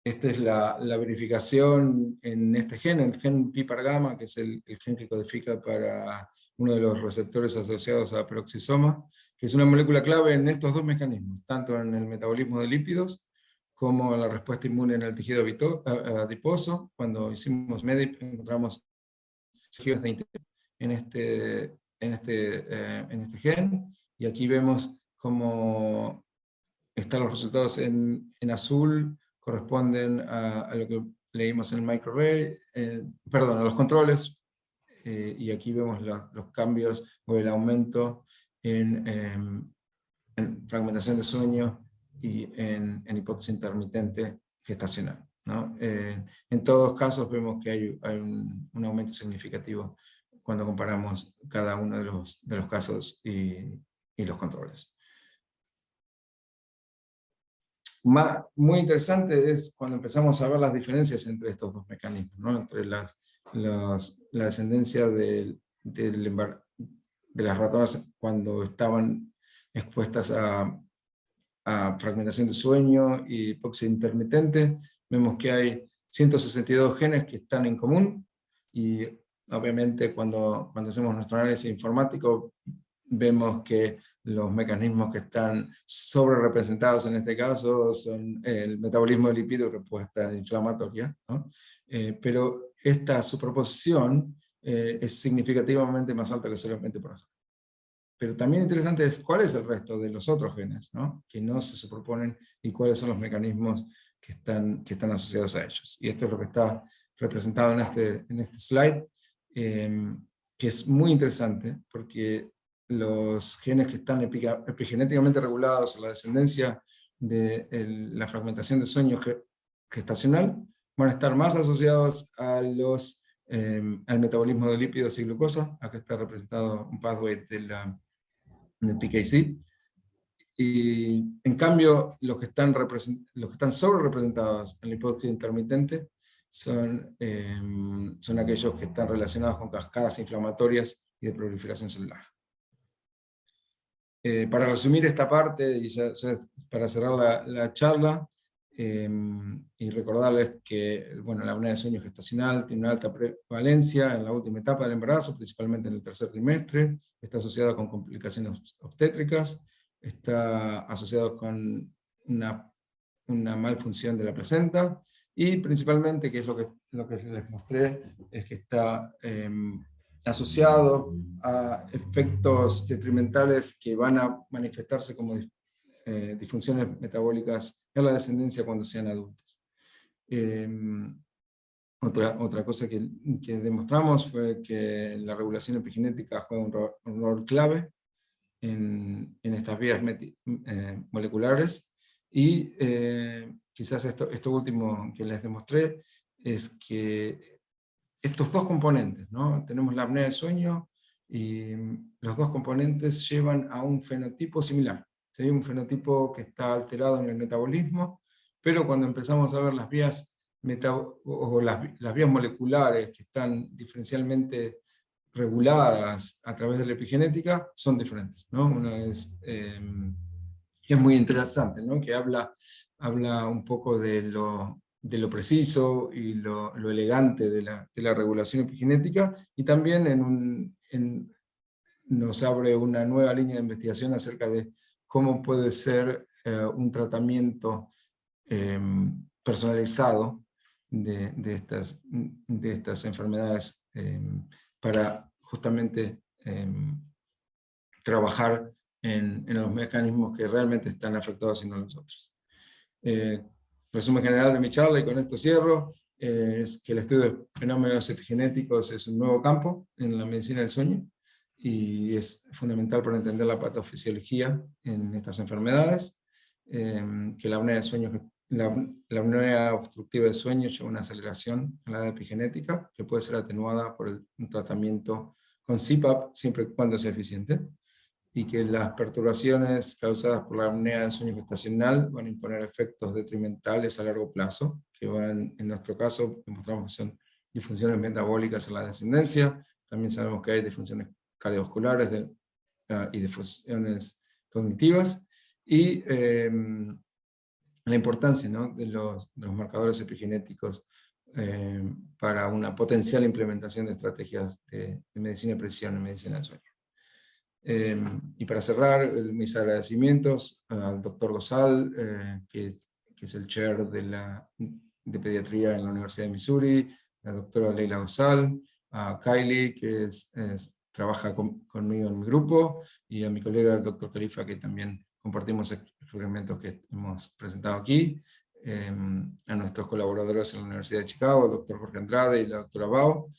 Esta es la verificación en este gen, el gen PPAR-gamma, que es el gen que codifica para uno de los receptores asociados a peroxisoma, que es una molécula clave en estos dos mecanismos, tanto en el metabolismo de lípidos como en la respuesta inmune en el tejido adiposo. Cuando hicimos MEDIP encontramos tejidos de interés en este gen, y aquí vemos cómo están los resultados en azul, corresponden a lo que leímos en el microarray, perdón, a los controles, y aquí vemos los cambios o el aumento en fragmentación de sueño y en hipoxia intermitente gestacional, ¿no? En todos casos vemos que hay un aumento significativo cuando comparamos cada uno de los casos y los controles. Muy interesante es cuando empezamos a ver las diferencias entre estos dos mecanismos, ¿no? Entre la descendencia de las ratonas cuando estaban expuestas a fragmentación de sueño y hipoxia intermitente. Vemos que hay 162 genes que están en común, y obviamente cuando hacemos nuestro análisis informático vemos que los mecanismos que están sobre representados en este caso son el metabolismo de lípidos y respuesta inflamatoria, ¿no? Pero esta superposición es significativamente más alta que solamente por azar. Pero también interesante es cuál es el resto de los otros genes, ¿no? Que no se superponen, y cuáles son los mecanismos que están asociados a ellos. Y esto es lo que está representado en este slide, que es muy interesante, porque los genes que están epigenéticamente regulados a la descendencia de la fragmentación de sueño gestacional van a estar más asociados al metabolismo de lípidos y glucosa. Acá está representado un pathway del PKC. Y en cambio, los que están sobre representados en la hipoxia intermitente son aquellos que están relacionados con cascadas inflamatorias y de proliferación celular. Para resumir esta parte, y ya para cerrar la charla, y recordarles que la apnea de sueño gestacional tiene una alta prevalencia en la última etapa del embarazo, principalmente en el tercer trimestre, está asociada con complicaciones obstétricas, está asociado con una malfunción de la placenta, y principalmente, que es lo que les mostré, es que está asociado a efectos detrimentales que van a manifestarse como disfunciones metabólicas en la descendencia cuando sean adultos. Otra cosa que demostramos fue que la regulación epigenética juega un rol clave en estas vías moleculares, y quizás esto último que les demostré es que estos dos componentes, ¿no? Tenemos la apnea de sueño, y los dos componentes llevan a un fenotipo similar, ¿sí? Un fenotipo que está alterado en el metabolismo, pero cuando empezamos a ver las vías las vías moleculares que están diferencialmente reguladas a través de la epigenética, son diferentes, ¿no? Una es muy interesante, ¿no? Que habla un poco de lo preciso y lo elegante de la regulación epigenética, y también nos abre una nueva línea de investigación acerca de cómo puede ser un tratamiento personalizado de estas enfermedades, para justamente trabajar en los mecanismos que realmente están afectados y no los otros. Resumen general de mi charla, y con esto cierro, es que el estudio de fenómenos epigenéticos es un nuevo campo en la medicina del sueño, y es fundamental para entender la patofisiología en estas enfermedades, que la apnea de sueño, la apnea obstructiva del sueño lleva una aceleración en la edad epigenética que puede ser atenuada por un tratamiento con CPAP, siempre y cuando sea eficiente, y que las perturbaciones causadas por la apnea del sueño gestacional van a imponer efectos detrimentales a largo plazo, que van, en nuestro caso, demostramos que son disfunciones metabólicas en la descendencia. También sabemos que hay disfunciones cardiovasculares y disfunciones cognitivas, y la importancia, ¿no?, de los marcadores epigenéticos para una potencial implementación de estrategias de medicina de precisión en medicina del sueño. Y para cerrar, mis agradecimientos al doctor Gosal, que es el chair de pediatría en la Universidad de Missouri, la doctora Leila Gosal, a Kylie, que trabaja conmigo en mi grupo, y a mi colega el doctor Khalifa, que también compartimos experimentos que hemos presentado aquí, a nuestros colaboradores en la Universidad de Chicago, el doctor Jorge Andrade y la doctora Bao,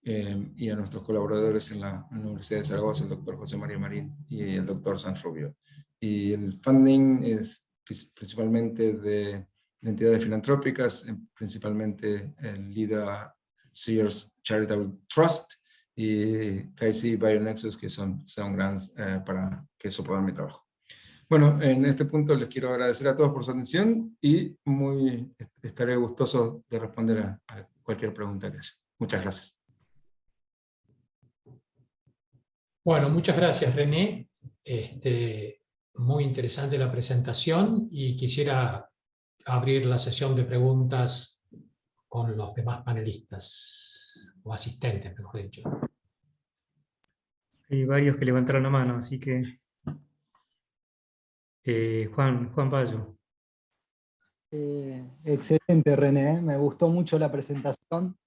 y a nuestros colaboradores en la Universidad de Zaragoza, el doctor José María Marín y el doctor Sanz Rubio. Y el funding es principalmente de entidades filantrópicas, principalmente el LIDA Sears Charitable Trust y KC Bionexus, que son grants para que soporten mi trabajo. Bueno, en este punto les quiero agradecer a todos por su atención, y estaré gustoso de responder a cualquier pregunta que haya. Muchas gracias. Bueno, muchas gracias, René. Muy interesante la presentación, y quisiera abrir la sesión de preguntas con los demás panelistas, o asistentes, mejor dicho. Hay varios que levantaron la mano, así que... Juan Bayo. Excelente, René, me gustó mucho la presentación.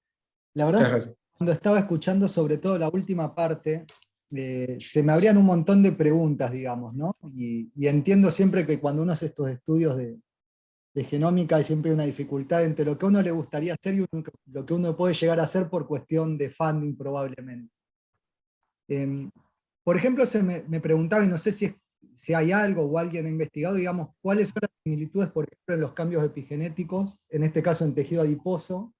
La verdad es que cuando estaba escuchando sobre todo la última parte, se me abrían un montón de preguntas, digamos, ¿no? Y entiendo siempre que cuando uno hace estos estudios de genómica hay siempre una dificultad entre lo que a uno le gustaría hacer y lo que uno puede llegar a hacer por cuestión de funding probablemente. Por ejemplo, me preguntaba, y no sé si hay algo o alguien ha investigado, digamos, cuáles son las similitudes, por ejemplo, en los cambios epigenéticos, en este caso en tejido adiposo,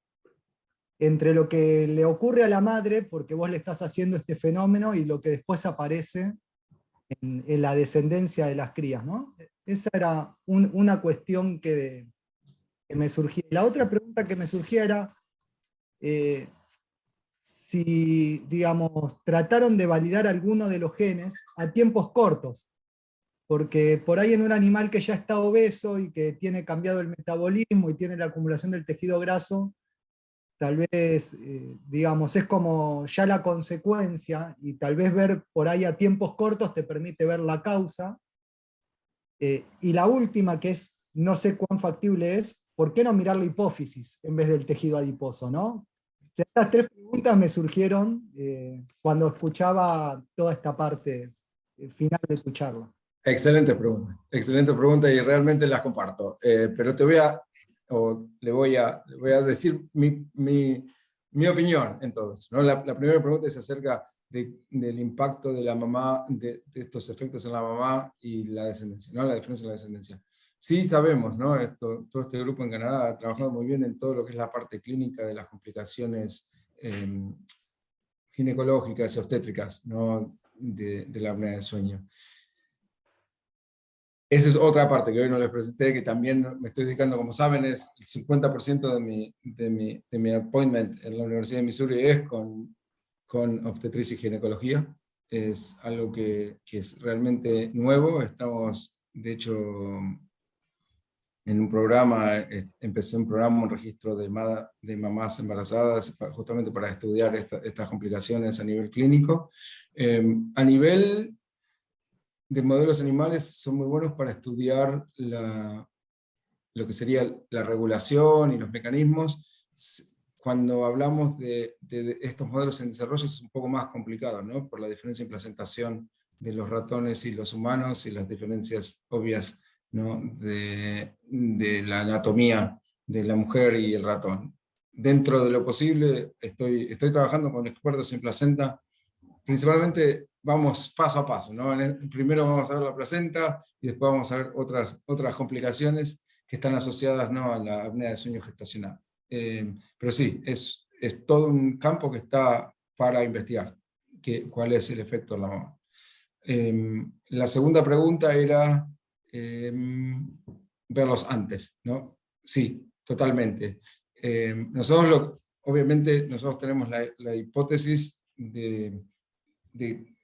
entre lo que le ocurre a la madre, porque vos le estás haciendo este fenómeno, y lo que después aparece en la descendencia de las crías, ¿no? Esa era una cuestión que me surgía. La otra pregunta que me surgía era si, digamos, trataron de validar alguno de los genes a tiempos cortos, porque por ahí en un animal que ya está obeso y que tiene cambiado el metabolismo y tiene la acumulación del tejido graso, tal vez, digamos, es como ya la consecuencia, y tal vez ver por ahí a tiempos cortos te permite ver la causa. Y la última, que es no sé cuán factible es, ¿por qué no mirar la hipófisis en vez del tejido adiposo, ¿no? O sea, estas tres preguntas me surgieron cuando escuchaba toda esta parte final de tu charla. Excelente pregunta y realmente las comparto. Pero le voy a decir mi opinión en todo eso, ¿no? La primera pregunta es acerca del impacto de la mamá, de estos efectos en la mamá y la descendencia, ¿no? La diferencia en la descendencia. Sí sabemos, ¿no? Todo este grupo en Canadá ha trabajado muy bien en todo lo que es la parte clínica de las complicaciones ginecológicas y obstétricas, ¿no? de la apnea del sueño. Esa es otra parte que hoy no les presenté, que también me estoy dedicando, como saben, es el 50% de mi appointment en la Universidad de Missouri es con obstetricia y ginecología. Es algo que es realmente nuevo. Estamos, de hecho, en un programa, empecé un programa, un registro de mamás embarazadas, justamente para estudiar estas complicaciones a nivel clínico. A nivel de modelos animales son muy buenos para estudiar lo que sería la regulación y los mecanismos. Cuando hablamos de estos modelos en desarrollo es un poco más complicado, ¿no? Por la diferencia en placentación de los ratones y los humanos y las diferencias obvias, ¿no? de la anatomía de la mujer y el ratón. Dentro de lo posible estoy trabajando con expertos en placenta. Principalmente vamos paso a paso, ¿no? Primero vamos a ver la placenta y después vamos a ver otras complicaciones que están asociadas, ¿no? a la apnea de sueño gestacional. Pero sí, es todo un campo que está para investigar, cuál es el efecto en la mamá. La segunda pregunta era verlos antes, ¿no? Sí, totalmente. Obviamente nosotros tenemos la hipótesis de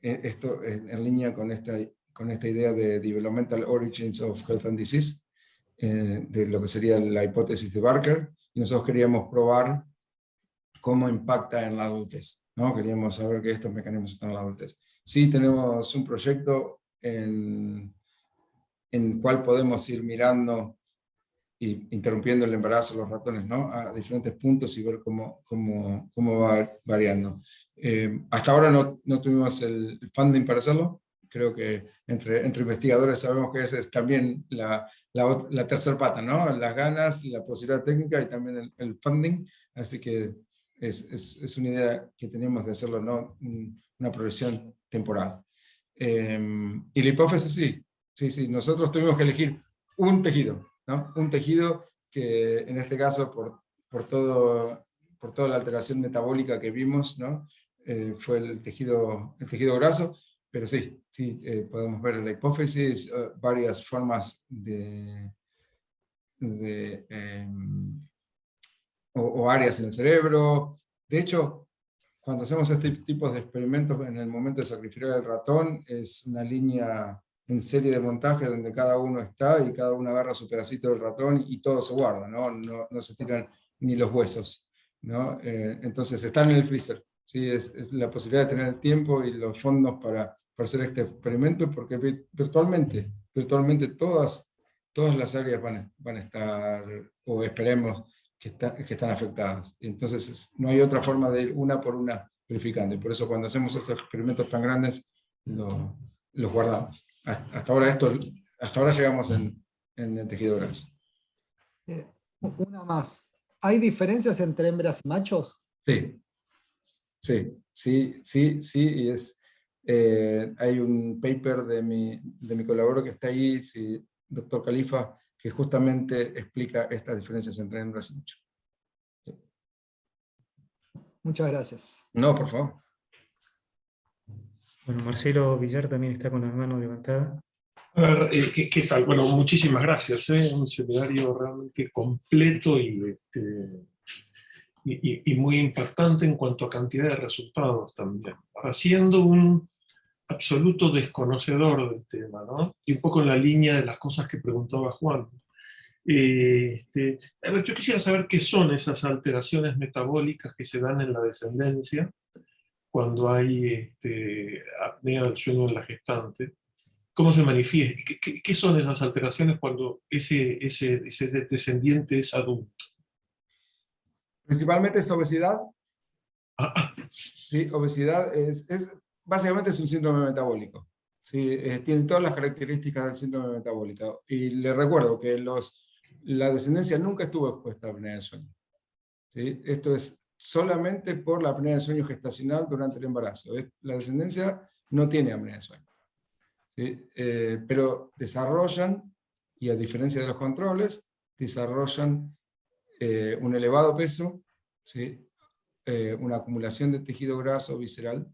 esto en línea con esta idea de Developmental Origins of Health and Disease, de lo que sería la hipótesis de Barker, y nosotros queríamos probar cómo impacta en la adultez, ¿no? Queríamos saber que estos mecanismos están en la adultez. Sí tenemos un proyecto en cual podemos ir mirando y interrumpiendo el embarazo de los ratones, ¿no? A diferentes puntos y ver cómo va variando. Hasta ahora no tuvimos el funding para hacerlo. Creo que entre investigadores sabemos que esa es también la tercera pata, ¿no? Las ganas, la posibilidad técnica y también el funding. Así que es una idea que tenemos de hacerlo, ¿no? Una progresión temporal. Y la hipófisis, sí. Nosotros tuvimos que elegir un tejido, ¿no? Un tejido que en este caso por toda la alteración metabólica que vimos, ¿no? Fue el tejido graso, pero sí, podemos ver en la hipófisis varias formas o áreas en el cerebro. De hecho, cuando hacemos este tipo de experimentos en el momento de sacrificar el ratón, es una línea en serie de montaje donde cada uno está y cada uno agarra su pedacito del ratón y todo se guarda, no se tiran ni los huesos, ¿no? Entonces están en el freezer, ¿sí? Es la posibilidad de tener el tiempo y los fondos para hacer este experimento, porque virtualmente todas las áreas van a estar, o esperemos que están afectadas. Entonces no hay otra forma de ir una por una verificando, y por eso cuando hacemos estos experimentos tan grandes los guardamos. Hasta ahora llegamos en el tejido graso. Una más. ¿Hay diferencias entre hembras y machos? Sí, hay un paper de mi colaborador que está ahí, doctor Khalifa, que justamente explica estas diferencias entre hembras y machos. Sí. Muchas gracias. No, por favor. Bueno, Marcelo Villar también está con las manos levantadas. A ver, ¿qué tal? Bueno, muchísimas gracias. Un seminario realmente completo y muy impactante en cuanto a cantidad de resultados también. Siendo un absoluto desconocedor del tema, ¿no? Y un poco en la línea de las cosas que preguntaba Juan. A ver, yo quisiera saber qué son esas alteraciones metabólicas que se dan en la descendencia cuando hay apnea del sueño en la gestante. cómo se manifiesta, qué son esas alteraciones cuando ese descendiente es adulto. Principalmente es obesidad. Ah, Sí, obesidad básicamente es un síndrome metabólico. Sí, tiene todas las características del síndrome metabólico. Y le recuerdo que la descendencia nunca estuvo expuesta a apnea del sueño. ¿Sí? Esto es solamente por la apnea del sueño gestacional durante el embarazo. La descendencia no tiene apnea del sueño. ¿Sí? Pero desarrollan, y a diferencia de los controles, desarrollan un elevado peso, ¿sí? Una acumulación de tejido graso visceral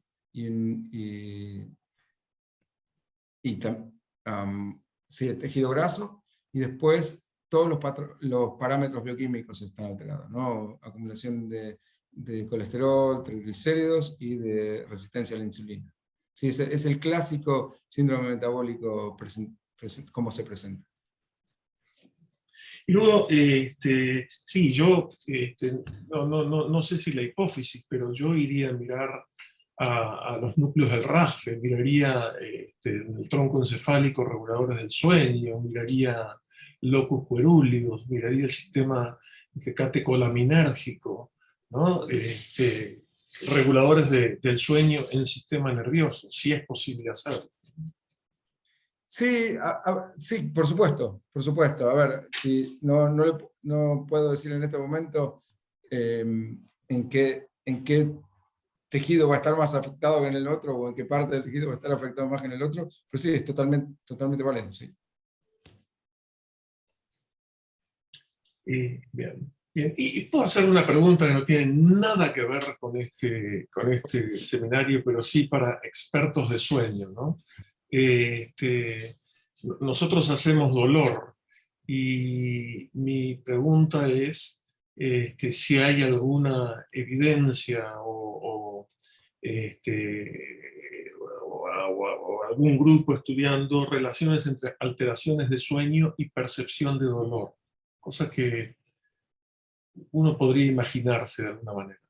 sí, el tejido graso, y después todos los parámetros bioquímicos están alterados, ¿no? Acumulación de colesterol, triglicéridos y de resistencia a la insulina. Sí, es el clásico síndrome metabólico como se presenta. y luego, sí, yo no sé si la hipófisis, pero yo iría a mirar a los núcleos del RAFE, miraría en el tronco encefálico reguladores del sueño, miraría locus coeruleus, miraría el sistema catecolinérgico, ¿no? Reguladores del sueño en el sistema nervioso, si es posible hacerlo. Sí, sí, por supuesto, por supuesto. A ver, si no puedo decir en este momento en qué tejido va a estar más afectado que en el otro, o en qué parte del tejido va a estar afectado más que en el otro, pero sí, es totalmente válido, sí. Bien. Y puedo hacer una pregunta que no tiene nada que ver con este seminario, pero sí para expertos de sueño, ¿no? Nosotros hacemos dolor, y mi pregunta es si hay alguna evidencia o algún grupo estudiando relaciones entre alteraciones de sueño y percepción de dolor, cosa que uno podría imaginarse de alguna manera.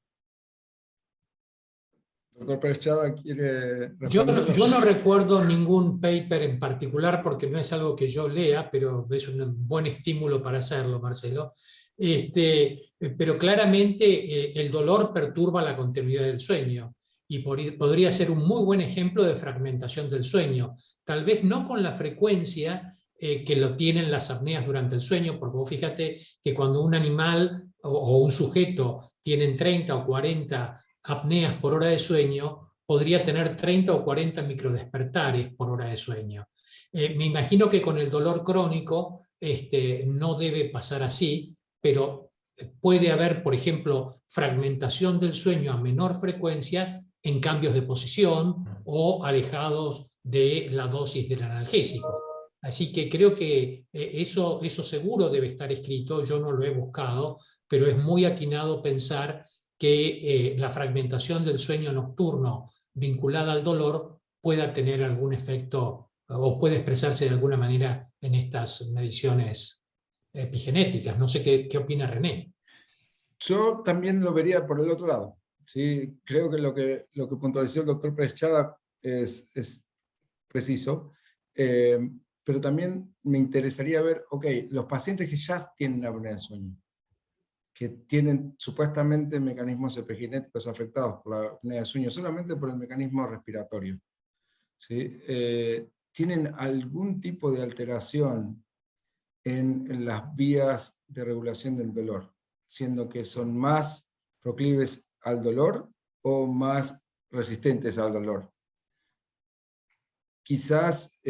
Doctor Pérez Chada, ¿quiere Yo responder? no recuerdo ningún paper en particular porque no es algo que yo lea, pero es un buen estímulo para hacerlo, Marcelo. Pero claramente el dolor perturba la continuidad del sueño y podría ser un muy buen ejemplo de fragmentación del sueño. Tal vez no con la frecuencia que lo tienen las apneas durante el sueño, porque vos fíjate que cuando un animal o un sujeto tienen 30 o 40 apneas por hora de sueño, podría tener 30 o 40 microdespertares por hora de sueño. Me imagino que con el dolor crónico no debe pasar así, pero puede haber, por ejemplo, fragmentación del sueño a menor frecuencia en cambios de posición o alejados de la dosis del analgésico. Así que creo que eso seguro debe estar escrito, yo no lo he buscado, pero es muy atinado pensar que la fragmentación del sueño nocturno vinculada al dolor pueda tener algún efecto o puede expresarse de alguna manera en estas mediciones epigenéticas. No sé qué opina René. Yo también lo vería por el otro lado. ¿Sí? Creo que lo que puntualizó el doctor Pérez Chada es preciso, pero también me interesaría ver, ok, los pacientes que ya tienen apnea del sueño, que tienen supuestamente mecanismos epigenéticos afectados por la apnea del sueño, solamente por el mecanismo respiratorio, ¿sí? ¿Tienen algún tipo de alteración en las vías de regulación del dolor, siendo que son más proclives al dolor o más resistentes al dolor? Quizás,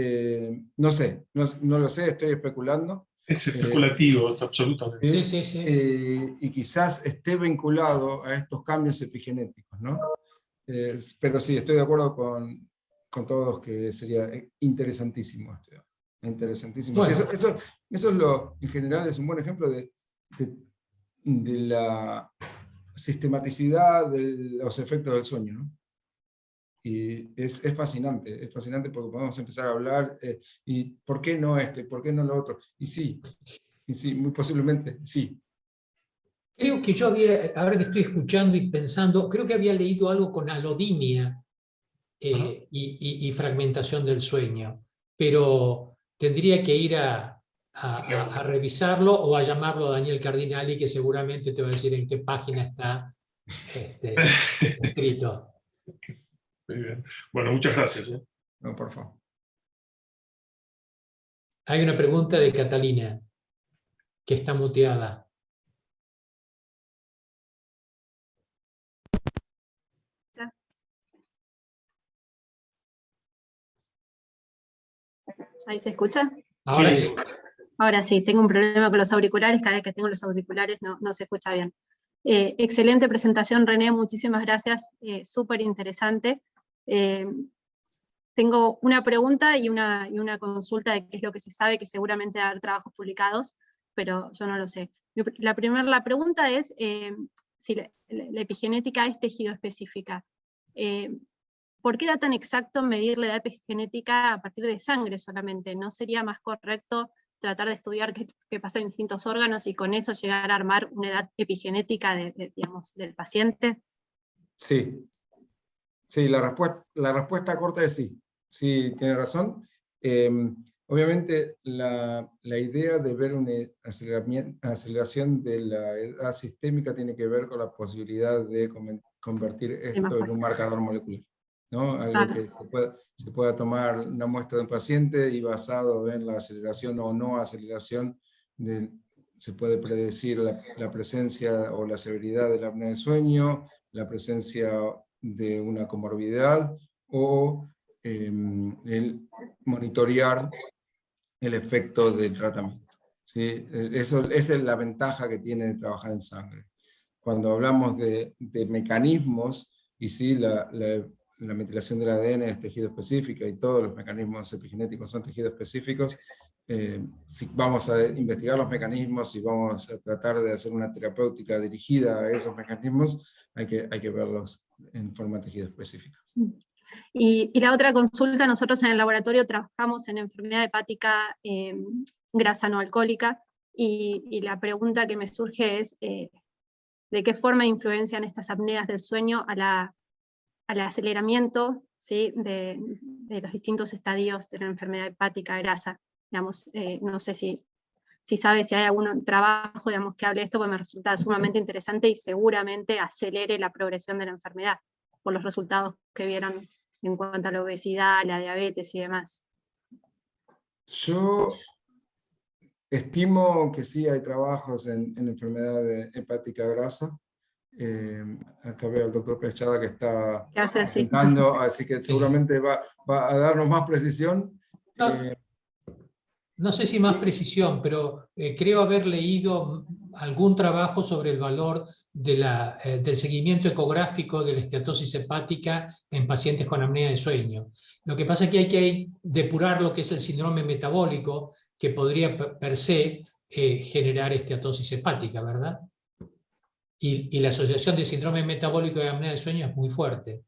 no sé, no lo sé, estoy especulando. Es especulativo, absolutamente. Sí. Y quizás esté vinculado a estos cambios epigenéticos, ¿no? Pero sí, estoy de acuerdo con todos que sería interesantísimo esto. Interesantísimo. Bueno. Sí, eso en general es un buen ejemplo de la sistematicidad de los efectos del sueño, ¿no? Y es fascinante porque podemos empezar a hablar, y ¿por qué no esto? ¿Y por qué no lo otro? Y sí, muy posiblemente, sí. Creo que yo ahora que estoy escuchando y pensando, creo que había leído algo con alodinia y fragmentación del sueño. pero tendría que ir a revisarlo o a llamarlo a Daniel Cardinali, que seguramente te va a decir en qué página está escrito. Muy bien. Bueno, muchas gracias. No, por favor. Hay una pregunta de Catalina, que está muteada. ¿Ahí se escucha? Ahora Sí. sí. Ahora sí, tengo un problema con los auriculares, cada vez que tengo los auriculares no se escucha bien. Excelente presentación, René, muchísimas gracias, súper interesante. Tengo una pregunta y una consulta de qué es lo que se sabe, que seguramente va a haber trabajos publicados, pero yo no lo sé. La pregunta es si la epigenética es tejido específica. ¿Por qué era tan exacto medir la edad epigenética a partir de sangre solamente? ¿No sería más correcto tratar de estudiar qué pasa en distintos órganos y con eso llegar a armar una edad epigenética digamos, del paciente? Sí, sí, la respuesta corta es sí. Sí, tiene razón. Obviamente, la idea de ver una aceleración de la edad sistémica tiene que ver con la posibilidad de convertir esto en un marcador molecular, ¿no? Algo que se pueda tomar una muestra de un paciente y basado en la aceleración o no aceleración, se puede predecir la presencia o la severidad de la apnea del sueño, la presencia de una comorbilidad o el monitorear el efecto del tratamiento. ¿Sí? Esa es la ventaja que tiene de trabajar en sangre. Cuando hablamos de mecanismos, y sí, la metilación del ADN es tejido específico y todos los mecanismos epigenéticos son tejidos específicos, si vamos a investigar los mecanismos y vamos a tratar de hacer una terapéutica dirigida a esos mecanismos, hay que verlos en forma de tejido específico. Y la otra consulta, nosotros en el laboratorio trabajamos en enfermedad hepática grasa no alcohólica, y la pregunta que me surge es, ¿de qué forma influencian estas apneas del sueño al aceleramiento, ¿sí? de los distintos estadios de la enfermedad hepática grasa? Digamos, no sé si sabe si hay algún trabajo, digamos, que hable de esto, porque me resulta sumamente interesante y seguramente acelere la progresión de la enfermedad por los resultados que vieron en cuanto a la obesidad, la diabetes y demás. Yo estimo que sí hay trabajos en enfermedad hepática grasa. Acá veo al doctor Pechada que está presentando, así que seguramente va a darnos más precisión. No sé si más precisión, pero creo haber leído algún trabajo sobre el valor del seguimiento ecográfico de la esteatosis hepática en pacientes con apnea de sueño. Lo que pasa es que hay que depurar lo que es el síndrome metabólico, que podría per se generar esteatosis hepática, ¿verdad? Y la asociación de síndrome metabólico y apnea de sueño es muy fuerte.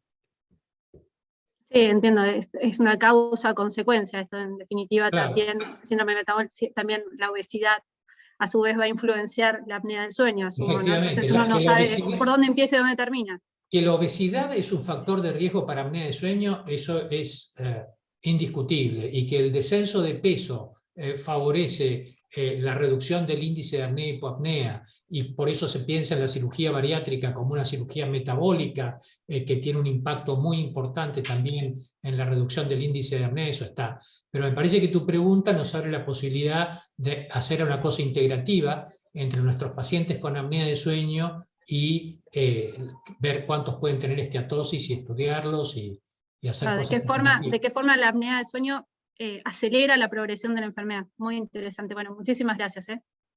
Sí, entiendo, es una causa-consecuencia esto, en definitiva. Claro. También síndrome metabólico, también la obesidad a su vez va a influenciar la apnea del sueño, asumo, ¿no? Entonces uno no sabe por dónde empieza y dónde termina. Que la obesidad es un factor de riesgo para apnea de sueño, eso es indiscutible, y que el descenso de peso favorece la reducción del índice de apnea y hipoapnea, y por eso se piensa en la cirugía bariátrica como una cirugía metabólica que tiene un impacto muy importante también en la reducción del índice de apnea, eso está. Pero me parece que tu pregunta nos abre la posibilidad de hacer una cosa integrativa entre nuestros pacientes con apnea de sueño y ver cuántos pueden tener esteatosis y estudiarlos y hacer cosas. ¿De qué forma la apnea de sueño acelera la progresión de la enfermedad? Muy interesante. Bueno, muchísimas gracias.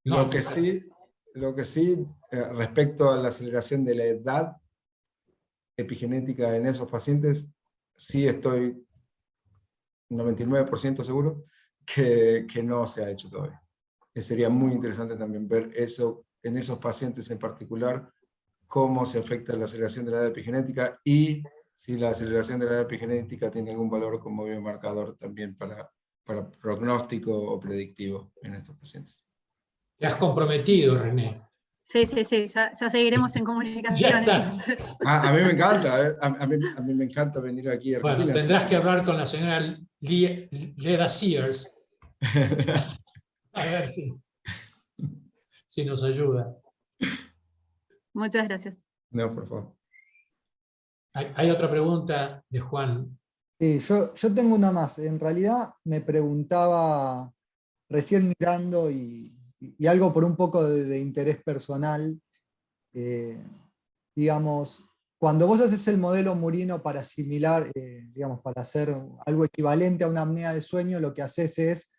Lo que sí, respecto a la aceleración de la edad epigenética en esos pacientes, sí estoy 99% seguro que no se ha hecho todavía. Sería muy interesante también ver eso en esos pacientes en particular, cómo se afecta la aceleración de la edad epigenética y si la aceleración de la edad epigenética tiene algún valor como biomarcador también para pronóstico o predictivo en estos pacientes. Te has comprometido, René. Sí, ya seguiremos en comunicación. está. Entonces. A mí me encanta, a mí me encanta venir aquí a Argentina. Bueno, tendrás que hablar con la señora Leda Sears, a ver si nos ayuda. Muchas gracias. No, por favor. Hay otra pregunta de Juan. Sí, yo tengo una más. En realidad me preguntaba, recién mirando y algo por un poco de interés personal, digamos, cuando vos haces el modelo Murino para asimilar, digamos, para hacer algo equivalente a una apnea de sueño, lo que haces es,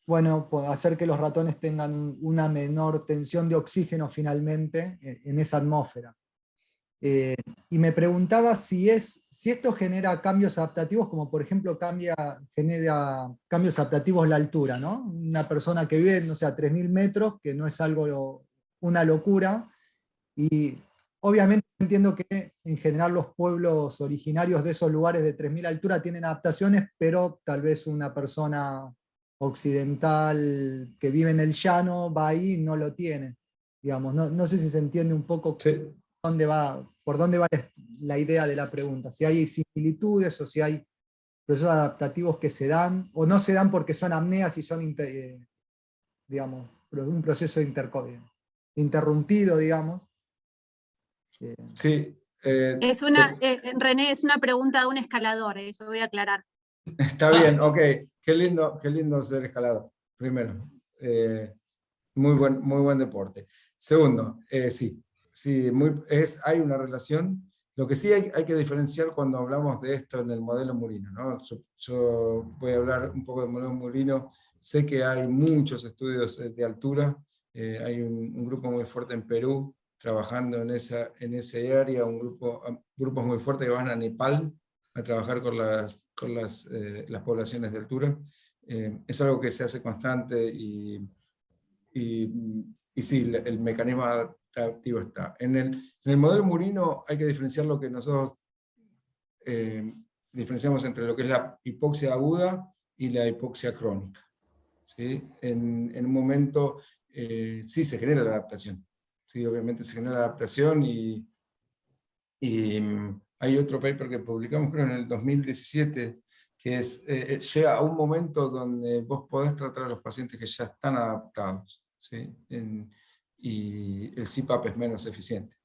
bueno, hacer que los ratones tengan una menor tensión de oxígeno finalmente en esa atmósfera. Y me preguntaba si esto genera cambios adaptativos, como por ejemplo genera cambios adaptativos la altura, ¿no? Una persona que vive, no sé, a 3.000 metros, que no es una locura, y obviamente entiendo que en general los pueblos originarios de esos lugares de 3.000 altura tienen adaptaciones, pero tal vez una persona occidental que vive en el llano va ahí y no lo tiene. Digamos, no sé si se entiende un poco Sí. por dónde va la idea de la pregunta, si hay similitudes o si hay procesos adaptativos que se dan o no se dan porque son apneas y son, digamos, un proceso interrumpido, digamos. Sí. René, es una pregunta de un escalador, eso voy a aclarar. Está bien, ok. Qué lindo ser escalador, primero. Muy buen deporte. Segundo, sí, hay una relación. Lo que sí hay que diferenciar cuando hablamos de esto en el modelo Murino, ¿no? Yo voy a hablar un poco del modelo Murino. Sé que hay muchos estudios de altura. Hay un grupo muy fuerte en Perú trabajando en ese área, grupos muy fuertes que van a Nepal a trabajar con las poblaciones de altura. Es algo que se hace constante y sí, el mecanismo adaptativo está. En el modelo Murino hay que diferenciar lo que nosotros diferenciamos entre lo que es la hipoxia aguda y la hipoxia crónica. ¿Sí? En un momento sí se genera la adaptación. Sí, obviamente se genera la adaptación y hay otro paper que publicamos creo en el 2017 que llega a un momento donde vos podés tratar a los pacientes que ya están adaptados, ¿sí? Y el CPAP es menos eficiente.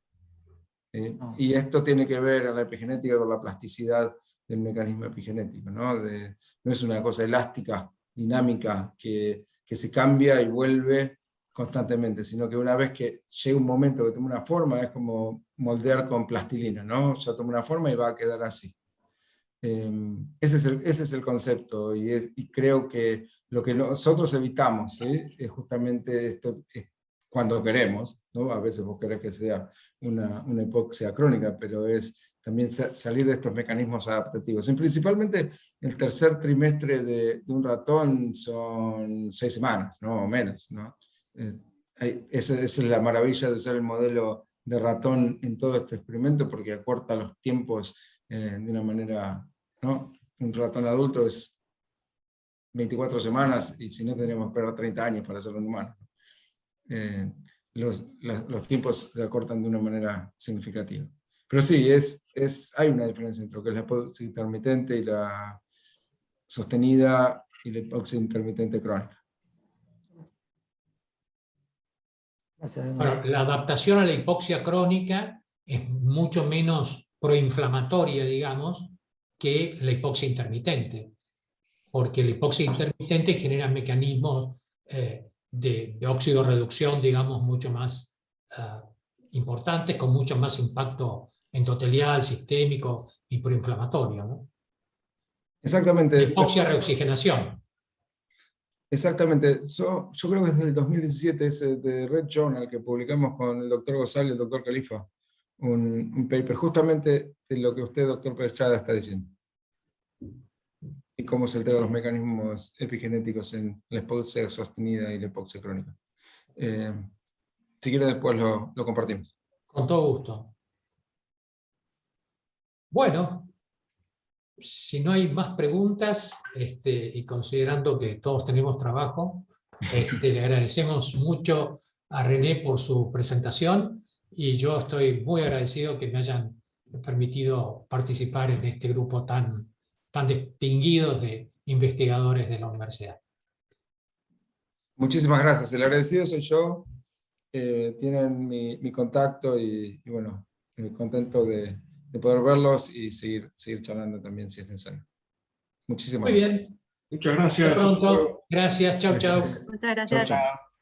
Y esto tiene que ver a la epigenética con la plasticidad del mecanismo epigenético, ¿no? No es una cosa elástica, dinámica, que se cambia y vuelve constantemente, sino que una vez que llega un momento que toma una forma, es como moldear con plastilina, ¿no? Ya toma una forma y va a quedar así. Ese es el concepto y creo que lo que nosotros evitamos, ¿sí? Es justamente esto, cuando queremos, ¿no? A veces vos querés que sea una hipoxia crónica, pero es también salir de estos mecanismos adaptativos. Principalmente el tercer trimestre de un ratón son 6 semanas, ¿no? O menos, ¿no? Esa es la maravilla de usar el modelo de ratón en todo este experimento, porque acorta los tiempos de una manera, ¿no? Un ratón adulto es 24 semanas y si no tendríamos que esperar 30 años para hacerlo en humano. Los tiempos se acortan de una manera significativa. Pero sí, hay una diferencia entre lo que es la hipoxia intermitente y la sostenida y la hipoxia intermitente crónica. Bueno, la adaptación a la hipoxia crónica es mucho menos proinflamatoria, digamos, que la hipoxia intermitente, porque la hipoxia intermitente genera mecanismos de óxido reducción, digamos, mucho más importantes, con mucho más impacto endotelial, sistémico y proinflamatorio, ¿no? Exactamente. La hipoxia reoxigenación. Exactamente. Yo creo que desde el 2017 ese de Red Journal que publicamos con el doctor González y el doctor Khalifa, un paper justamente de lo que usted, doctor Perechada, está diciendo. Y cómo se alteran los mecanismos epigenéticos en la hipoxia sostenida y la hipoxia crónica. Si quiere después lo compartimos. Con todo gusto. Bueno, si no hay más preguntas, y considerando que todos tenemos trabajo, le agradecemos mucho a René por su presentación y yo estoy muy agradecido que me hayan permitido participar en este grupo tan distinguido de investigadores de la universidad. Muchísimas gracias. El agradecido soy yo. Tienen mi contacto y bueno, contento de poder verlos y seguir charlando también si es necesario. Muchísimas Muy gracias. bien. Muchas Hasta gracias. pronto. Gracias. Chau, chau. Muchas gracias. Chau, chau.